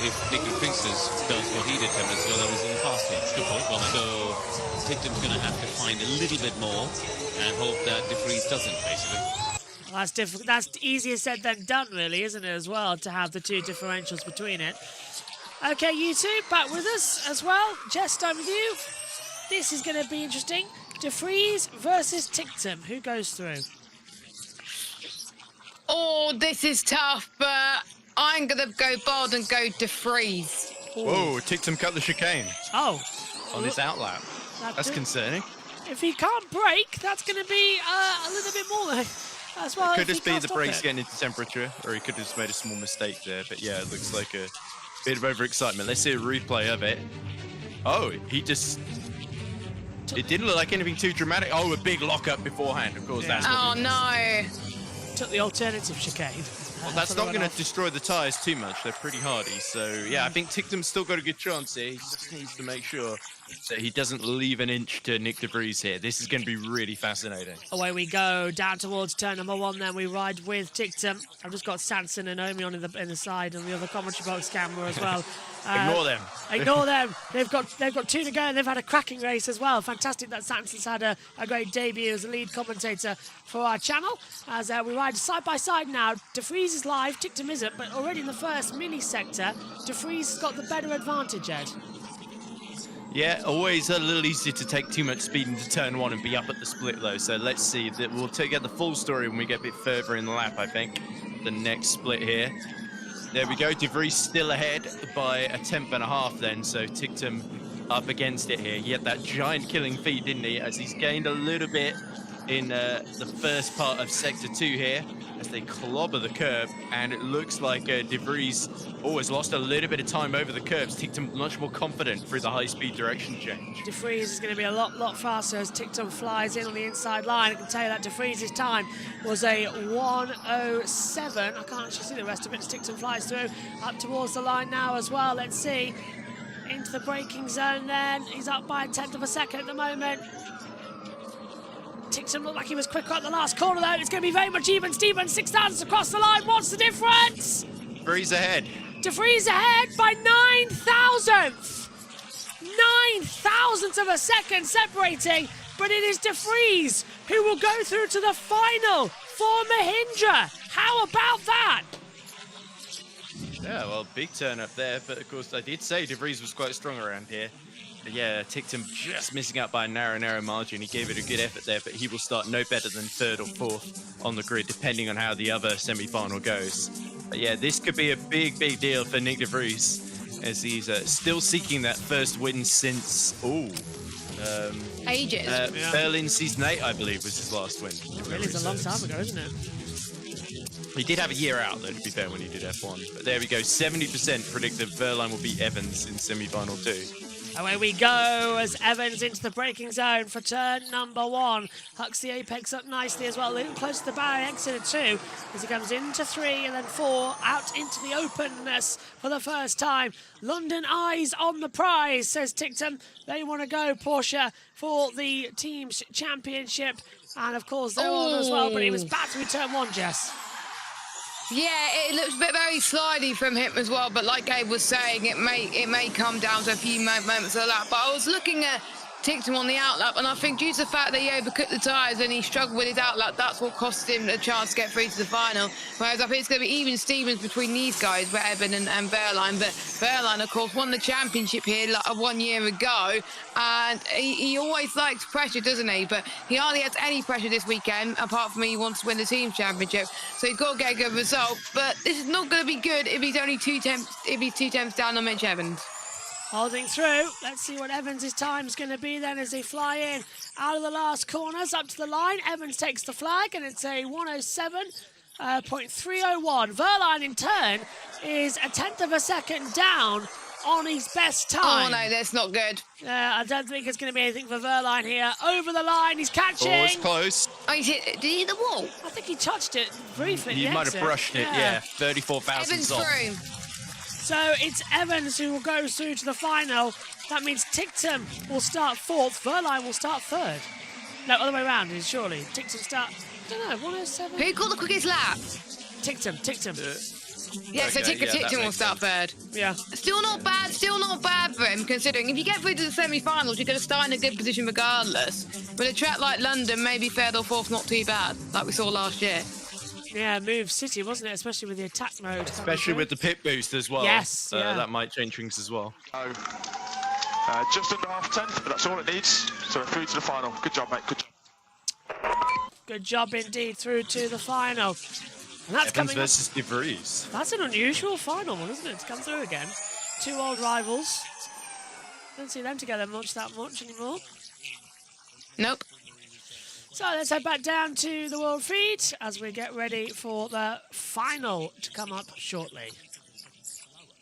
Speaker 8: if Nick De Vries does what he did 10 minutes ago, that was in the past game. Good point. Well, so Ticktum's going to have to find a little bit more and hope that De Vries doesn't, basically.
Speaker 1: Well, that's easier said than done, really, isn't it, as well, to have the 2 differentials between it. Okay, you two, back with us as well. Jess, start with you. This is going to be interesting. De Vries versus Ticktum. Who goes through?
Speaker 2: Oh, this is tough, but I'm going to go bold and go De Vries.
Speaker 11: Whoa, Ticktum cut the chicane.
Speaker 1: Oh.
Speaker 11: On his outlap. That's concerning.
Speaker 1: If he can't brake, that's going to be a little bit more as well.
Speaker 11: Could just be the brakes getting into temperature, or he could have just made a small mistake there. But yeah, it looks like a Bit of overexcitement. Let's see a replay of it. Oh, he just... It didn't look like anything too dramatic. Oh, a big lockup beforehand. Of course, that's what
Speaker 2: Oh, no.
Speaker 1: Took the alternative chicane.
Speaker 11: Well, that's not going to destroy the tyres too much. They're pretty hardy. So, yeah, I think Tictum's still got a good chance here. He just needs to make sure that he doesn't leave an inch to Nick De Vries here. This is going to be really fascinating.
Speaker 1: Away we go, down towards turn number 1 then. We ride with Tictum. I've just got Sanson and Omi on in the side and the other commentary box camera as well.
Speaker 11: Ignore them.
Speaker 1: Ignore them. They've got 2 to go and they've had a cracking race as well. Fantastic that Sanson's had a great debut as a lead commentator for our channel. As we ride side by side now. De Vries is live, Tictum isn't, but already in the first mini sector, De Vries has got the better advantage, Ed.
Speaker 11: Yeah, always a little easier to take too much speed into turn 1 and be up at the split, though. So let's see. We'll get the full story when we get a bit further in the lap, I think. The next split here. There we go. De Vries still ahead by a 10th then. So Tictum up against it here. He had that giant killing feed, didn't he? As he's gained a little bit in the first part of Sector 2 here. As they clobber the curb, and it looks like De Vries has lost a little bit of time over the curbs. Tictum much more confident through the high-speed direction change.
Speaker 1: De Vries is going to be a lot faster as Tictum flies in on the inside line. I can tell you that De Vries' time was a 1:07. I can't actually see the rest of it as Tictum flies through up towards the line now as well. Let's see. Into the braking zone then. He's up by a 10th of a second at the moment. Tictum looked like he was quicker at the last corner though. It's going to be very much even. Steven, 6 thousandths across the line. What's the difference?
Speaker 11: De Vries ahead.
Speaker 1: De Vries ahead by 9 thousandths. 9 thousandths of a second separating, but it is De Vries who will go through to the final for Mahindra. How about that?
Speaker 11: Yeah, well, big turn up there, but of course I did say De Vries was quite strong around here. But yeah, Tictum just missing out by a narrow margin. He gave it a good effort there, but he will start no better than 3rd or 4th on the grid, depending on how the other semi-final goes. But yeah, this could be a big deal for Nick De Vries, as he's still seeking that first win since,
Speaker 2: ages.
Speaker 11: Berlin Season 8, I believe, was his last win.
Speaker 1: Really, it's a long time ago, isn't it?
Speaker 11: He did have a year out, though, to be fair, when he did F1. But there we go, 70% predict that Verline will beat Evans in semi-final 2.
Speaker 1: Away we go as Evans into the braking zone for turn number 1. Hucks the apex up nicely as well, a little close to the barrier, exit 2 as he comes into 3 and then 4 out into the openness for the first time. London eyes on the prize, says Tictum. They want to go Porsche for the team's championship, and of course they're on as well, but it was bad through turn 1, Jess.
Speaker 2: Yeah, it looks a bit very slidey from him as well, but like Gabe was saying, it may come down to a few moments of that. But I was looking at Tictum on the outlap, and I think due to the fact that he overcooked the tyres and he struggled with his outlap, that's what cost him a chance to get through to the final. Whereas I think it's going to be even Stevens between these guys, Evan and Verline. But Verline, of course, won the championship here like 1 year ago, and he always likes pressure, doesn't he? But he hardly has any pressure this weekend, apart from he wants to win the team championship. So he's got to get a good result. But this is not going to be good if he's only 2 tenths down on Mitch Evans.
Speaker 1: Holding through. Let's see what Evans' time is going to be then as they fly in out of the last corners up to the line. Evans takes the flag and it's a 1:07.301. Verline in turn is a 10th of a second down on his best time.
Speaker 2: Oh no, that's not good.
Speaker 1: I don't think it's going to be anything for Verline here. Over the line, he's catching.
Speaker 11: Oh, it's close.
Speaker 2: Oh, did he hit the wall?
Speaker 1: I think he touched it briefly.
Speaker 11: He might have brushed it, yeah. 34,000
Speaker 2: Evans
Speaker 11: off.
Speaker 2: through.
Speaker 1: So it's Evans who will go through to the final. That means Tictum will start 4th. Verline will start 3rd. No, other way around, surely. Tictum start, I don't know, 1:07.
Speaker 2: Who got the quickest lap?
Speaker 1: Tictum.
Speaker 2: Yeah, so Tictum will start 3rd.
Speaker 1: Yeah.
Speaker 2: Still not bad for him, considering if you get through to the semi-finals, you're going to start in a good position regardless. With a track like London, maybe 3rd or 4th, not too bad, like we saw last year.
Speaker 1: Yeah, Move City, wasn't it? Especially with the attack mode.
Speaker 11: Especially with the pit boost as well.
Speaker 1: Yes, yeah.
Speaker 11: That might change things as well.
Speaker 7: Just under half 10th, but that's all it needs. So we're through to the final. Good job, mate. Good job.
Speaker 1: Good job indeed, through to the final. And that's
Speaker 11: Evans
Speaker 1: coming
Speaker 11: versus De Vries.
Speaker 1: That's an unusual final one, isn't it? To come through again. 2 old rivals. Don't see them together that much anymore.
Speaker 2: Nope.
Speaker 1: So let's head back down to the world feed as we get ready for the final to come up shortly.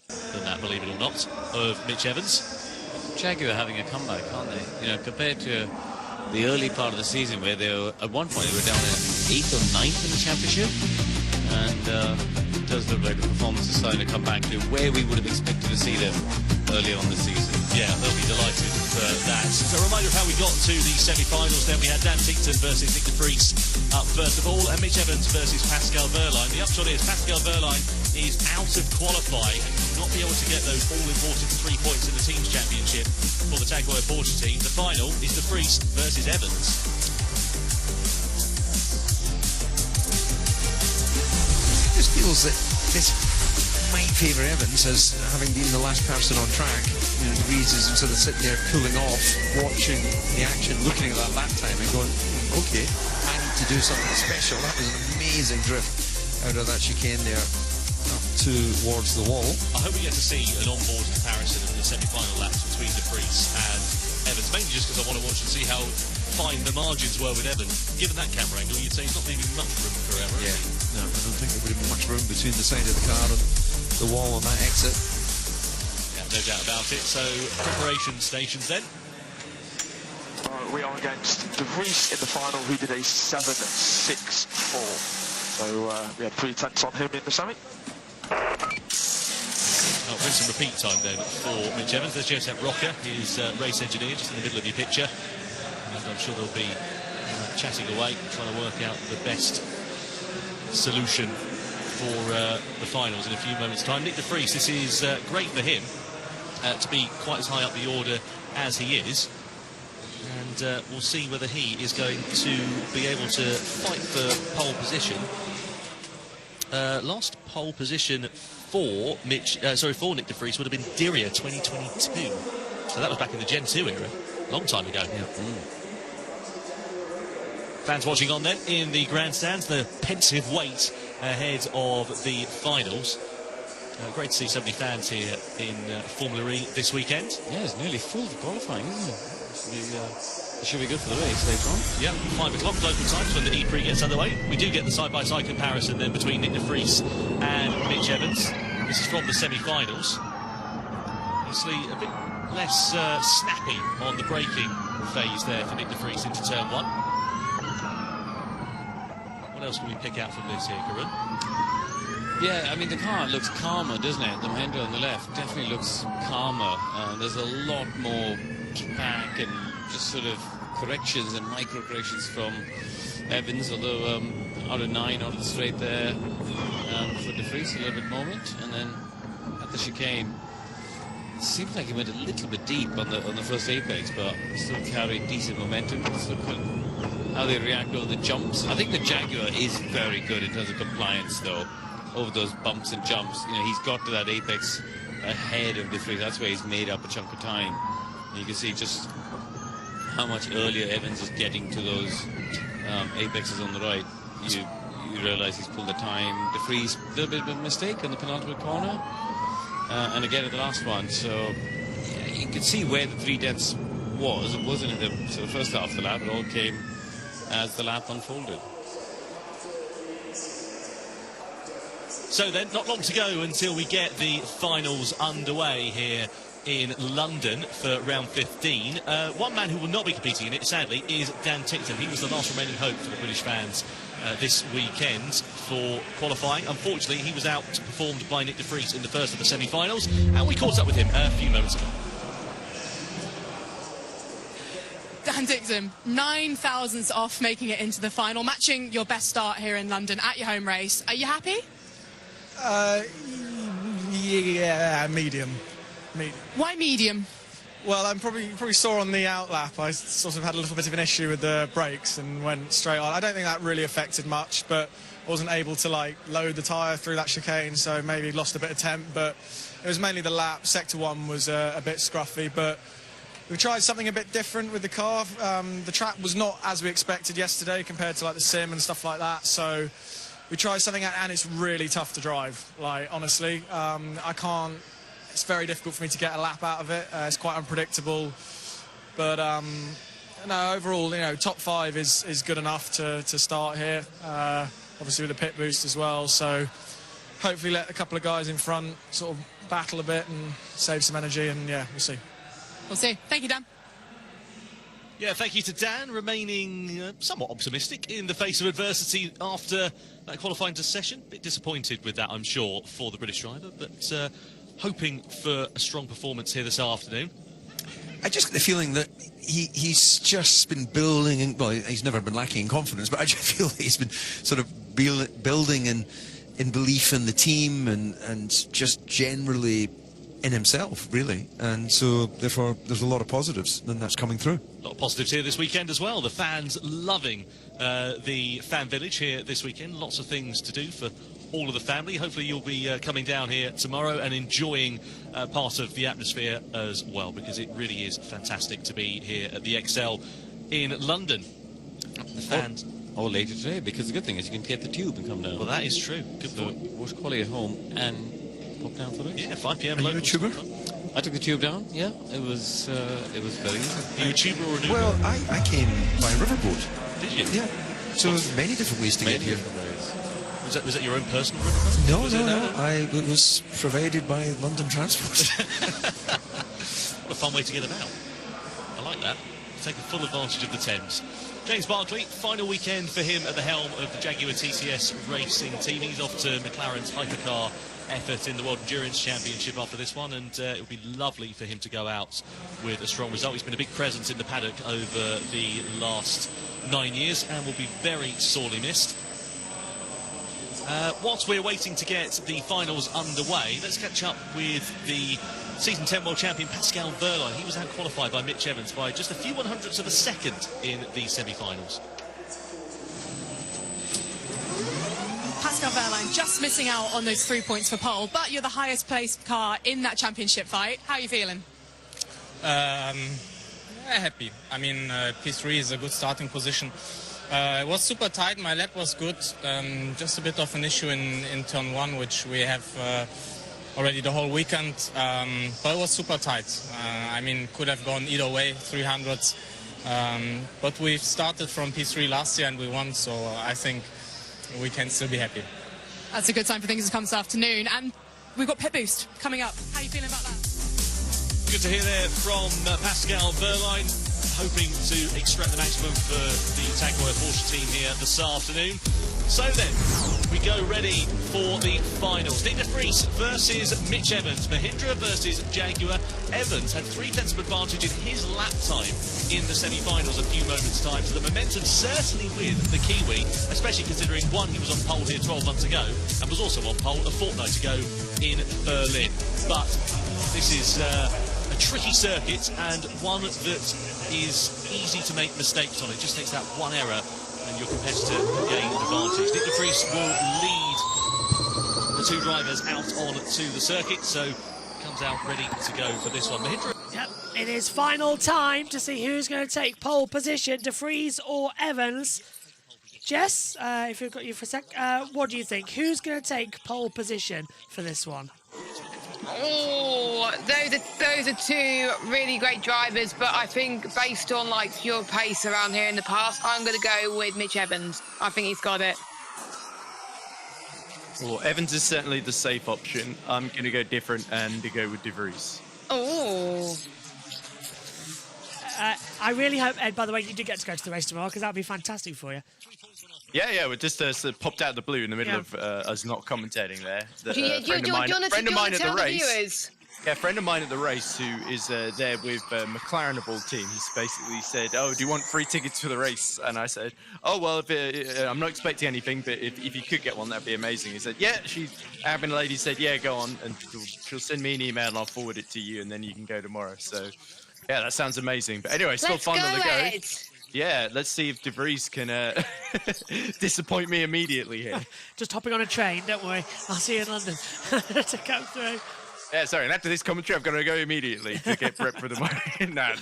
Speaker 8: So that
Speaker 6: believe it or not, of Mitch Evans.
Speaker 8: Jaguar having a comeback, aren't they? You know, compared to the early part of the season where they were, at one point, they were down in 8th or 9th in the championship. And it does look like the performance is starting to come back to where we would have expected to see them earlier on the season.
Speaker 6: Yeah, they'll be delighted for that. So a reminder of how we got to the semi-finals. Then we had Dan Tickton versus Nick de Vries up first of all, and Mitch Evans versus Pascal Wehrlein. The upshot is Pascal Wehrlein is out of qualifying and will not be able to get those all-important 3 points in the team's championship for the Tag Heuer Porsche team. The final is de Vries versus Evans.
Speaker 9: It just feels that this might favour Evans as having been the last person on track. You know, de Vries is sort of sitting there cooling off, watching the action, looking at that lap time and going, okay, I need to do something special. That was an amazing drift out of that chicane there up towards the wall.
Speaker 6: I hope we get to see an onboard comparison of the semi-final laps between de Vries and Evans, mainly just because I want to watch and see how fine the margins were with Evans. Given that camera angle, you'd say he's not leaving much room for error.
Speaker 9: Yeah, no, I don't think there would have been much room between the side of the car and the wall on that exit.
Speaker 6: Yeah, no doubt about it. So, preparation stations then.
Speaker 10: We are against de Vries in the final, who did a 7.64. So we had 3 tenths on him in the semi.
Speaker 6: Oh, rinse and repeat time then for Mitch Evans. There's Joseph Rocker, his race engineer, just in the middle of your picture. And I'm sure they'll be chatting away, trying to work out the best solution for the finals in a few moments' time. Nick de Vries, this is great for him to be quite as high up the order as he is. And we'll see whether he is going to be able to fight for pole position. Last pole position for Nick de Vries would have been Dirrier 2022. So that was back in the Gen 2 era, long time ago. Yeah. Fans watching on then in the grandstands, the pensive wait ahead of the finals. Great to see so many fans here in Formula E this weekend.
Speaker 8: Yeah, it's nearly full for qualifying, isn't it? It should be good for the race later on.
Speaker 6: Yeah, 5 o'clock local times when the E-Prix gets underway. We do get the side-by-side comparison then between Nick de Vries and Mitch Evans. This is from the semi-finals. Obviously a bit less snappy on the braking phase there for Nick de Vries into turn 1. What else can we pick out from this here, Karun?
Speaker 8: Yeah, I mean, the car looks calmer, doesn't it? The Mahindra on the left definitely looks calmer. There's a lot more kickback and just sort of corrections and micro corrections from Evans, although out of 9 out of the straight there for de Vries, a little bit moment. And then at the chicane, it seemed like he went a little bit deep on the first apex, but still carried decent momentum. So how they react over the jumps. I think the Jaguar is very good in terms of compliance, though, over those bumps and jumps. You know, he's got to that apex ahead of de Vries. That's where he's made up a chunk of time. And you can see just how much earlier Evans is getting to those apexes on the right. You realise he's pulled the time. De Vries, a little bit of a mistake on the penultimate corner. And again at the last one. So yeah, you can see where the 3 tenths was. It wasn't in the sort of first half of the lap. It all came as the lap unfolded.
Speaker 6: So then, not long to go until we get the finals underway here in London for round 15. One man who will not be competing in it, sadly, is Dan Tickton. He was the last remaining hope for the British fans this weekend for qualifying. Unfortunately, he was outperformed by Nick de Vries in the first of the semi-finals, and we caught up with him a few moments ago.
Speaker 14: Dan Tickton, 9 thousandths off making it into the final, matching your best start here in London at your home race. Are you happy?
Speaker 18: Yeah, medium.
Speaker 14: Why medium?
Speaker 18: Well, I'm probably saw on the out lap, I sort of had a little bit of an issue with the brakes and went straight on. I don't think that really affected much, but I wasn't able to load the tyre through that chicane, so maybe lost a bit of temp, but it was mainly the lap. Sector 1 was a bit scruffy, but we tried something a bit different with the car. The track was not as we expected yesterday compared to the sim and stuff like that, so we tried something out, and it's really tough to drive. Honestly, I can't. It's very difficult for me to get a lap out of it. It's quite unpredictable, but no. Overall, top 5 is good enough to start here. Obviously with a pit boost as well, so hopefully let a couple of guys in front sort of battle a bit and save some energy, and yeah, we'll see.
Speaker 14: We'll see. Thank you, Dan.
Speaker 6: Yeah, thank you to Dan, remaining somewhat optimistic in the face of adversity after that qualifying session. A bit disappointed with that, I'm sure, for the British driver, but hoping for a strong performance here this afternoon.
Speaker 9: I just get the feeling that he's just been building, and well, he's never been lacking in confidence, but I just feel that he's been sort of building in belief in the team and just generally in himself, really. And so, therefore, there's a lot of positives, and that's coming through.
Speaker 6: A lot of positives here this weekend as well. The fans loving the fan village here this weekend. Lots of things to do for all of the family. Hopefully you'll be coming down here tomorrow and enjoying part of the atmosphere as well, because it really is fantastic to be here at the XL in London. The fans...
Speaker 8: Or later today, because the good thing is you can get the tube and come down.
Speaker 6: Well, that is true. Good point.
Speaker 8: Watch quality at home and pop down for it.
Speaker 6: Yeah, 5 p.m.
Speaker 9: Are you a tuber?
Speaker 8: I took the tube down. Yeah, it was very easy.
Speaker 6: Are you a tuber or an Uber?
Speaker 9: Well, I came by riverboat.
Speaker 6: Did you?
Speaker 9: Yeah. So many different ways to get here.
Speaker 6: Was that your own personal riverboat?
Speaker 9: No. It was provided by London Transport.
Speaker 6: What a fun way to get about. I like that. Taking full advantage of the Thames. James Barclay, final weekend for him at the helm of the Jaguar TCS racing team. He's off to McLaren's hypercar effort in the World Endurance Championship after this one, and it would be lovely for him to go out with a strong result. He's been a big presence in the paddock over the last 9 years and will be very sorely missed. Whilst we're waiting to get the finals underway, let's catch up with the Season 10 World Champion Pascal Wehrlein. He was out-qualified by Mitch Evans by just a few 100ths of a second in the semi-finals.
Speaker 14: Pascal Wehrlein just missing out on those 3 points for pole, but you're the highest placed car in that championship fight. How are you feeling?
Speaker 19: Happy. I mean, P3 is a good starting position. It was super tight. My lap was good. Just a bit of an issue in turn 1, which we have already the whole weekend. But it was super tight. I mean, could have gone either way, 300s. But we started from P3 last year and we won, so I think we can still be happy.
Speaker 14: That's a good sign for things to come this afternoon. And we've got Pit Boost coming up. How are you feeling about that?
Speaker 6: Good to hear there from Pascal Wehrlein, hoping to extract the maximum for the Tag Heuer Porsche team here this afternoon. So then, we go ready for the finals. Nick de Vries versus Mitch Evans. Mahindra versus Jaguar. Evans had 3 tenths of advantage in his lap time in the semi-finals a few moments' time. So the momentum certainly with the Kiwi, especially considering, one, he was on pole here 12 months ago and was also on pole a fortnight ago in Berlin. But this is a tricky circuit and one that is easy to make mistakes on. It just takes that one error and your competitor will gain an advantage. Nick de Vries will lead the 2 drivers out onto the circuit, so comes out ready to go for this one. Mahindra.
Speaker 1: Yep, it is final time to see who's going to take pole position, de Vries or Evans. Jess, if you've got you for a sec, what do you think? Who's going to take pole position for this one?
Speaker 2: Oh, those are 2 really great drivers, but I think based on like your pace around here in the past, I'm going to go with Mitch Evans. I think he's got it.
Speaker 11: Well, Evans is certainly the safe option. I'm going to go different and to go with de Vries.
Speaker 2: Oh.
Speaker 1: I really hope, Ed, by the way, you do get to go to the race tomorrow, because that would be fantastic for you.
Speaker 11: Yeah, we just sort of popped out of the blue in the middle of us not commentating there.
Speaker 2: Do you want to tell the viewers?
Speaker 11: Yeah, a friend of mine at the race who is there with McLarenable team, he's basically said, "Oh, do you want free tickets for the race?" And I said, "Oh, well, if I'm not expecting anything, but if you could get one, that'd be amazing." He said, "Yeah." Admin lady said, "Yeah, go on, and she'll send me an email and I'll forward it to you, and then you can go tomorrow." So, yeah, that sounds amazing. But anyway, still fun on the go. Yeah, let's see if de Vries can disappoint me immediately here.
Speaker 1: Just hopping on a train, don't worry. I'll see you in London to come through.
Speaker 11: Yeah, sorry, and after this commentary, I'm going to go immediately to get prepped for the morning. Nah,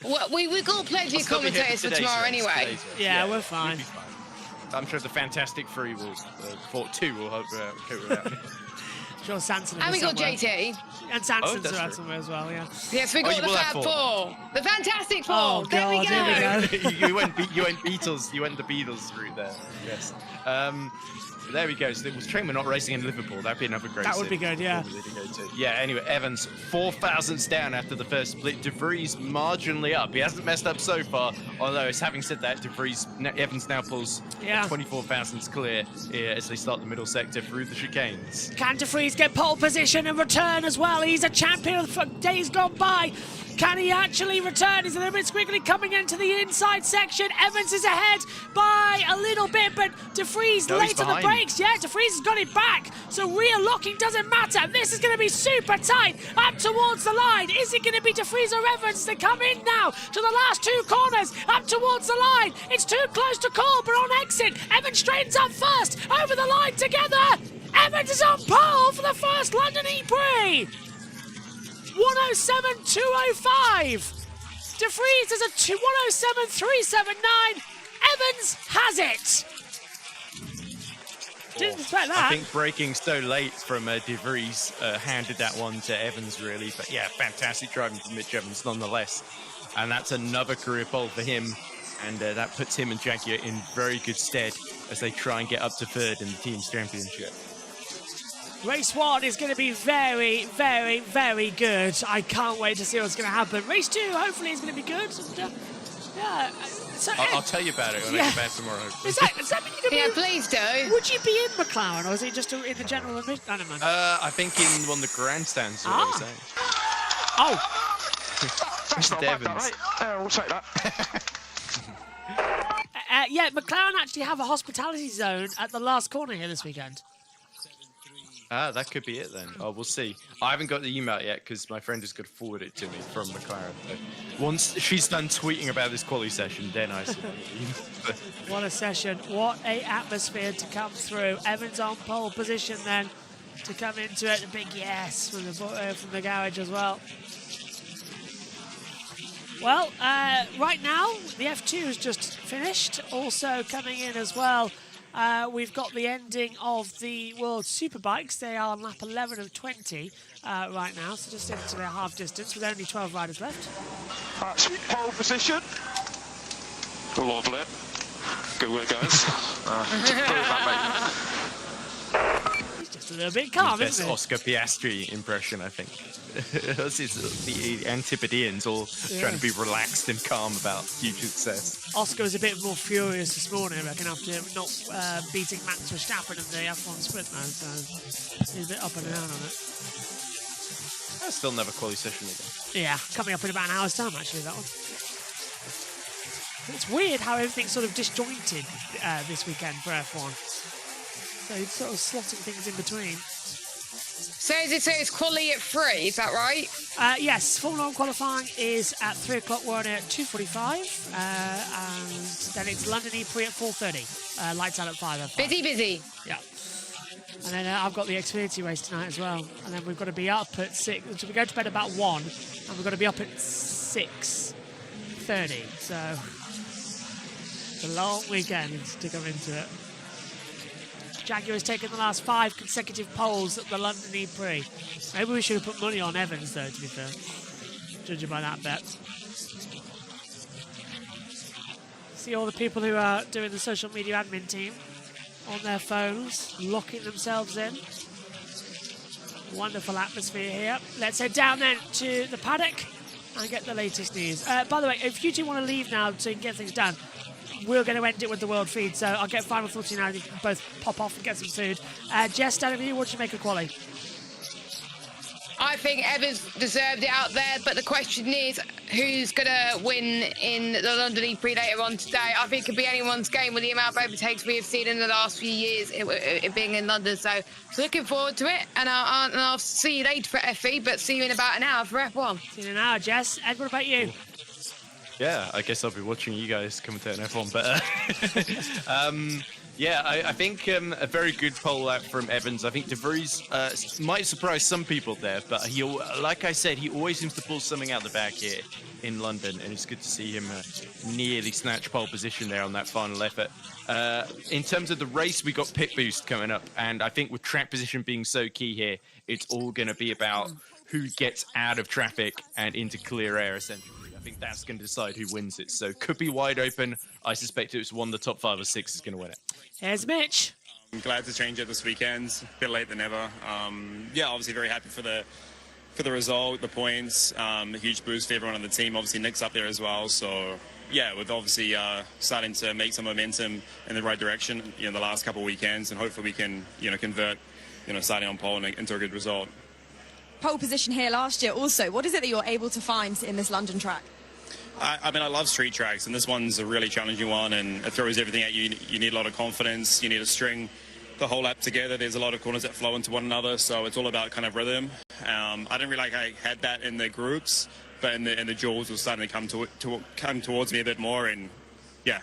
Speaker 2: well, we've got plenty of commentators for tomorrow anyway.
Speaker 1: Yeah, we're fine.
Speaker 11: I'm sure the Fantastic 3 will, 2 will hope cope with that.
Speaker 1: Sure, Sanson.
Speaker 2: And we got JT.
Speaker 1: And Sanson's around somewhere as well, yeah.
Speaker 2: Yes, we got the Fab 4. The Fantastic 4.
Speaker 1: Oh,
Speaker 2: there we go.
Speaker 11: you went Beatles. You went the Beatles route there. Yes. There we go. So was Trainman not racing in Liverpool? That'd be another great.
Speaker 1: That would be good, yeah.
Speaker 11: Yeah. Anyway, Evans 4 thousandths down after the first split. De Vries marginally up. He hasn't messed up so far. Although, having said that, Evans now pulls 24 thousandths clear as they start the middle sector through the chicanes.
Speaker 1: Can De Vries get pole position and return as well? He's a champion for days gone by. Can he actually return? He's a little bit squiggly coming into the inside section. Evans is ahead by a little bit, but De Vries late on the brakes. Yeah, De Vries has got it back. So rear locking doesn't matter. This is going to be super tight up towards the line. Is it going to be De Vries or Evans to come in now to the last 2 corners up towards the line? It's too close to call, but on exit, Evans straightens up first over the line together. Evans is on pole for the first London E-Prix. 107.205. De Vries is a 107.379. Evans has it. Didn't expect that.
Speaker 11: I think braking so late from De Vries handed that one to Evans, really. But yeah, fantastic driving from Mitch Evans nonetheless. And that's another career pole for him. And that puts him and Jaguar in very good stead as they try and get up to 3rd in the team's championship.
Speaker 1: Race 1 is going to be very, very, very good. I can't wait to see what's going to happen. Race 2, hopefully, is going to be good. Yeah. So,
Speaker 11: I'll tell you about it when I get back tomorrow.
Speaker 1: Does that mean you're going to be...
Speaker 2: please do.
Speaker 1: Would you be in McLaren, or is it just in the general admission? I don't know.
Speaker 11: I think in one of the grandstands, what they were saying.
Speaker 1: Oh.
Speaker 10: That's not bad, right? We'll take that.
Speaker 1: Yeah, McLaren actually have a hospitality zone at the last corner here this weekend.
Speaker 11: That could be it then. Oh, we'll see. I haven't got the email yet because my friend is going to forward it to me from McLaren. So once she's done tweeting about this quali session, then I see.
Speaker 1: What a session. What a atmosphere to come through. Evans on pole position then to come into it. A big yes from the garage as well. Well, right now, the F2 has just finished. Also coming in as well, we've got the ending of the World Superbikes. They are on lap 11 of 20 right now, so just into their half distance with only 12 riders left.
Speaker 10: Sweet pole position. Lovely. Good work, guys.
Speaker 1: He's just a little bit calm,
Speaker 11: Best
Speaker 1: isn't he?
Speaker 11: Oscar Piastri impression, I think. This is the Antipodeans all trying to be relaxed and calm about future success.
Speaker 1: Oscar was a bit more furious this morning, I reckon, after not beating Max Verstappen in the F1 sprint, though, so he's a bit up and down on it.
Speaker 11: I still never quali session again.
Speaker 1: Yeah, coming up in about an hour's time, actually, that one. It's weird how everything's sort of disjointed this weekend for F1. So it's sort of slotting things in between.
Speaker 2: So it's quali at 3, is that right?
Speaker 1: Yes, Formula 1 qualifying is at 3 o'clock. We're on it at 2:45, and then it's London E-Prix at 4:30. Lights out at 5.
Speaker 2: Busy.
Speaker 1: Yeah. And then I've got the Xfinity race tonight as well. And then we've got to be up at 6. So we go to bed about 1, and we've got to be up at 6:30. So it's a long weekend to come into it. Jaguar has taken the last 5 consecutive poles at the London E-Prix. Maybe we should have put money on Evans, though, to be fair, judging by that bet. See all the people who are doing the social media admin team on their phones, locking themselves in. Wonderful atmosphere here. Let's head down then to the paddock and get the latest news. By the way, if you two want to leave now so you can get things done, we're going to end it with the world feed, so I'll get final thoughts now. You can both pop off and get some food. Jess, starting with you, what do you make of quali?
Speaker 2: I think Evans deserved it out there, but the question is who's going to win in the London E-Prix later on today. I think it could be anyone's game with the amount of overtakes we have seen in the last few years, it being in London. So looking forward to it, and I'll see you later for FE, but see you in about an hour for F1.
Speaker 1: See you in an hour, Jess. Ed, what about you?
Speaker 11: Yeah, I guess I'll be watching you guys commentate on F1, but yeah, I think a very good pole out from Evans. I think De Vries might surprise some people there, but he, like I said, he always seems to pull something out the back here in London, and it's good to see him nearly snatch pole position there on that final effort. In terms of the race, we got pit boost coming up, and I think with track position being so key here, it's all going to be about who gets out of traffic and into clear air, essentially. I think that's going to decide who wins it. So could be wide open. I suspect it's one of the top 5 or 6 is going to win it.
Speaker 1: Here's Mitch.
Speaker 20: I'm glad to change it this weekend. A bit late than ever. Yeah, obviously very happy for the result, the points. A huge boost for everyone on the team. Obviously Nick's up there as well. So yeah, with obviously starting to make some momentum in the right direction, the last couple of weekends, and hopefully we can, convert, starting on pole into a good result.
Speaker 5: Pole position here last year also. What is it that you're able to find in this London track?
Speaker 20: I mean, I love street tracks, and this one's a really challenging one, and it throws everything at you. You need a lot of confidence. You need to string the whole lap together. There's a lot of corners that flow into one another, so it's all about kind of rhythm. I didn't really I had that in the groups, but in the duels was starting to come towards me a bit more, and yeah,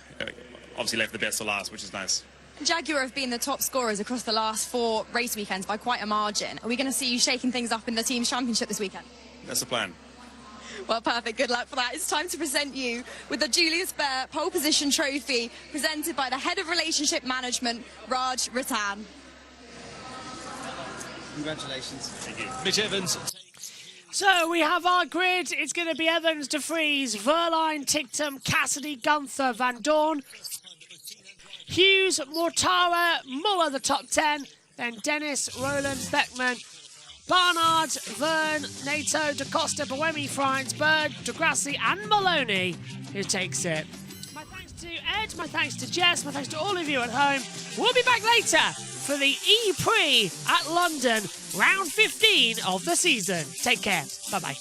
Speaker 20: obviously left the best to last, which is nice.
Speaker 5: Jaguar have been the top scorers across the last 4 race weekends by quite a margin. Are we going to see you shaking things up in the team's championship this weekend?
Speaker 20: That's the plan.
Speaker 5: Well, perfect. Good luck for that. It's time to present you with the Julius Baer Pole Position Trophy, presented by the Head of Relationship Management, Raj Ratan.
Speaker 21: Congratulations.
Speaker 20: Thank you.
Speaker 6: Mitch Evans.
Speaker 1: So we have our grid. It's going to be Evans, De Vries, Verline, Tictum, Cassidy, Gunther, Van Dorn, Hughes, Mortara, Muller, the top 10. Then Dennis, Roland, Beckman, Barnard, Verne, Nato, Da Costa, Boemi, Friends, Bird, Degrassi and Maloney, who takes it. My thanks to Ed, my thanks to Jess, my thanks to all of you at home. We'll be back later for the E-Prix at London, round 15 of the season. Take care. Bye-bye.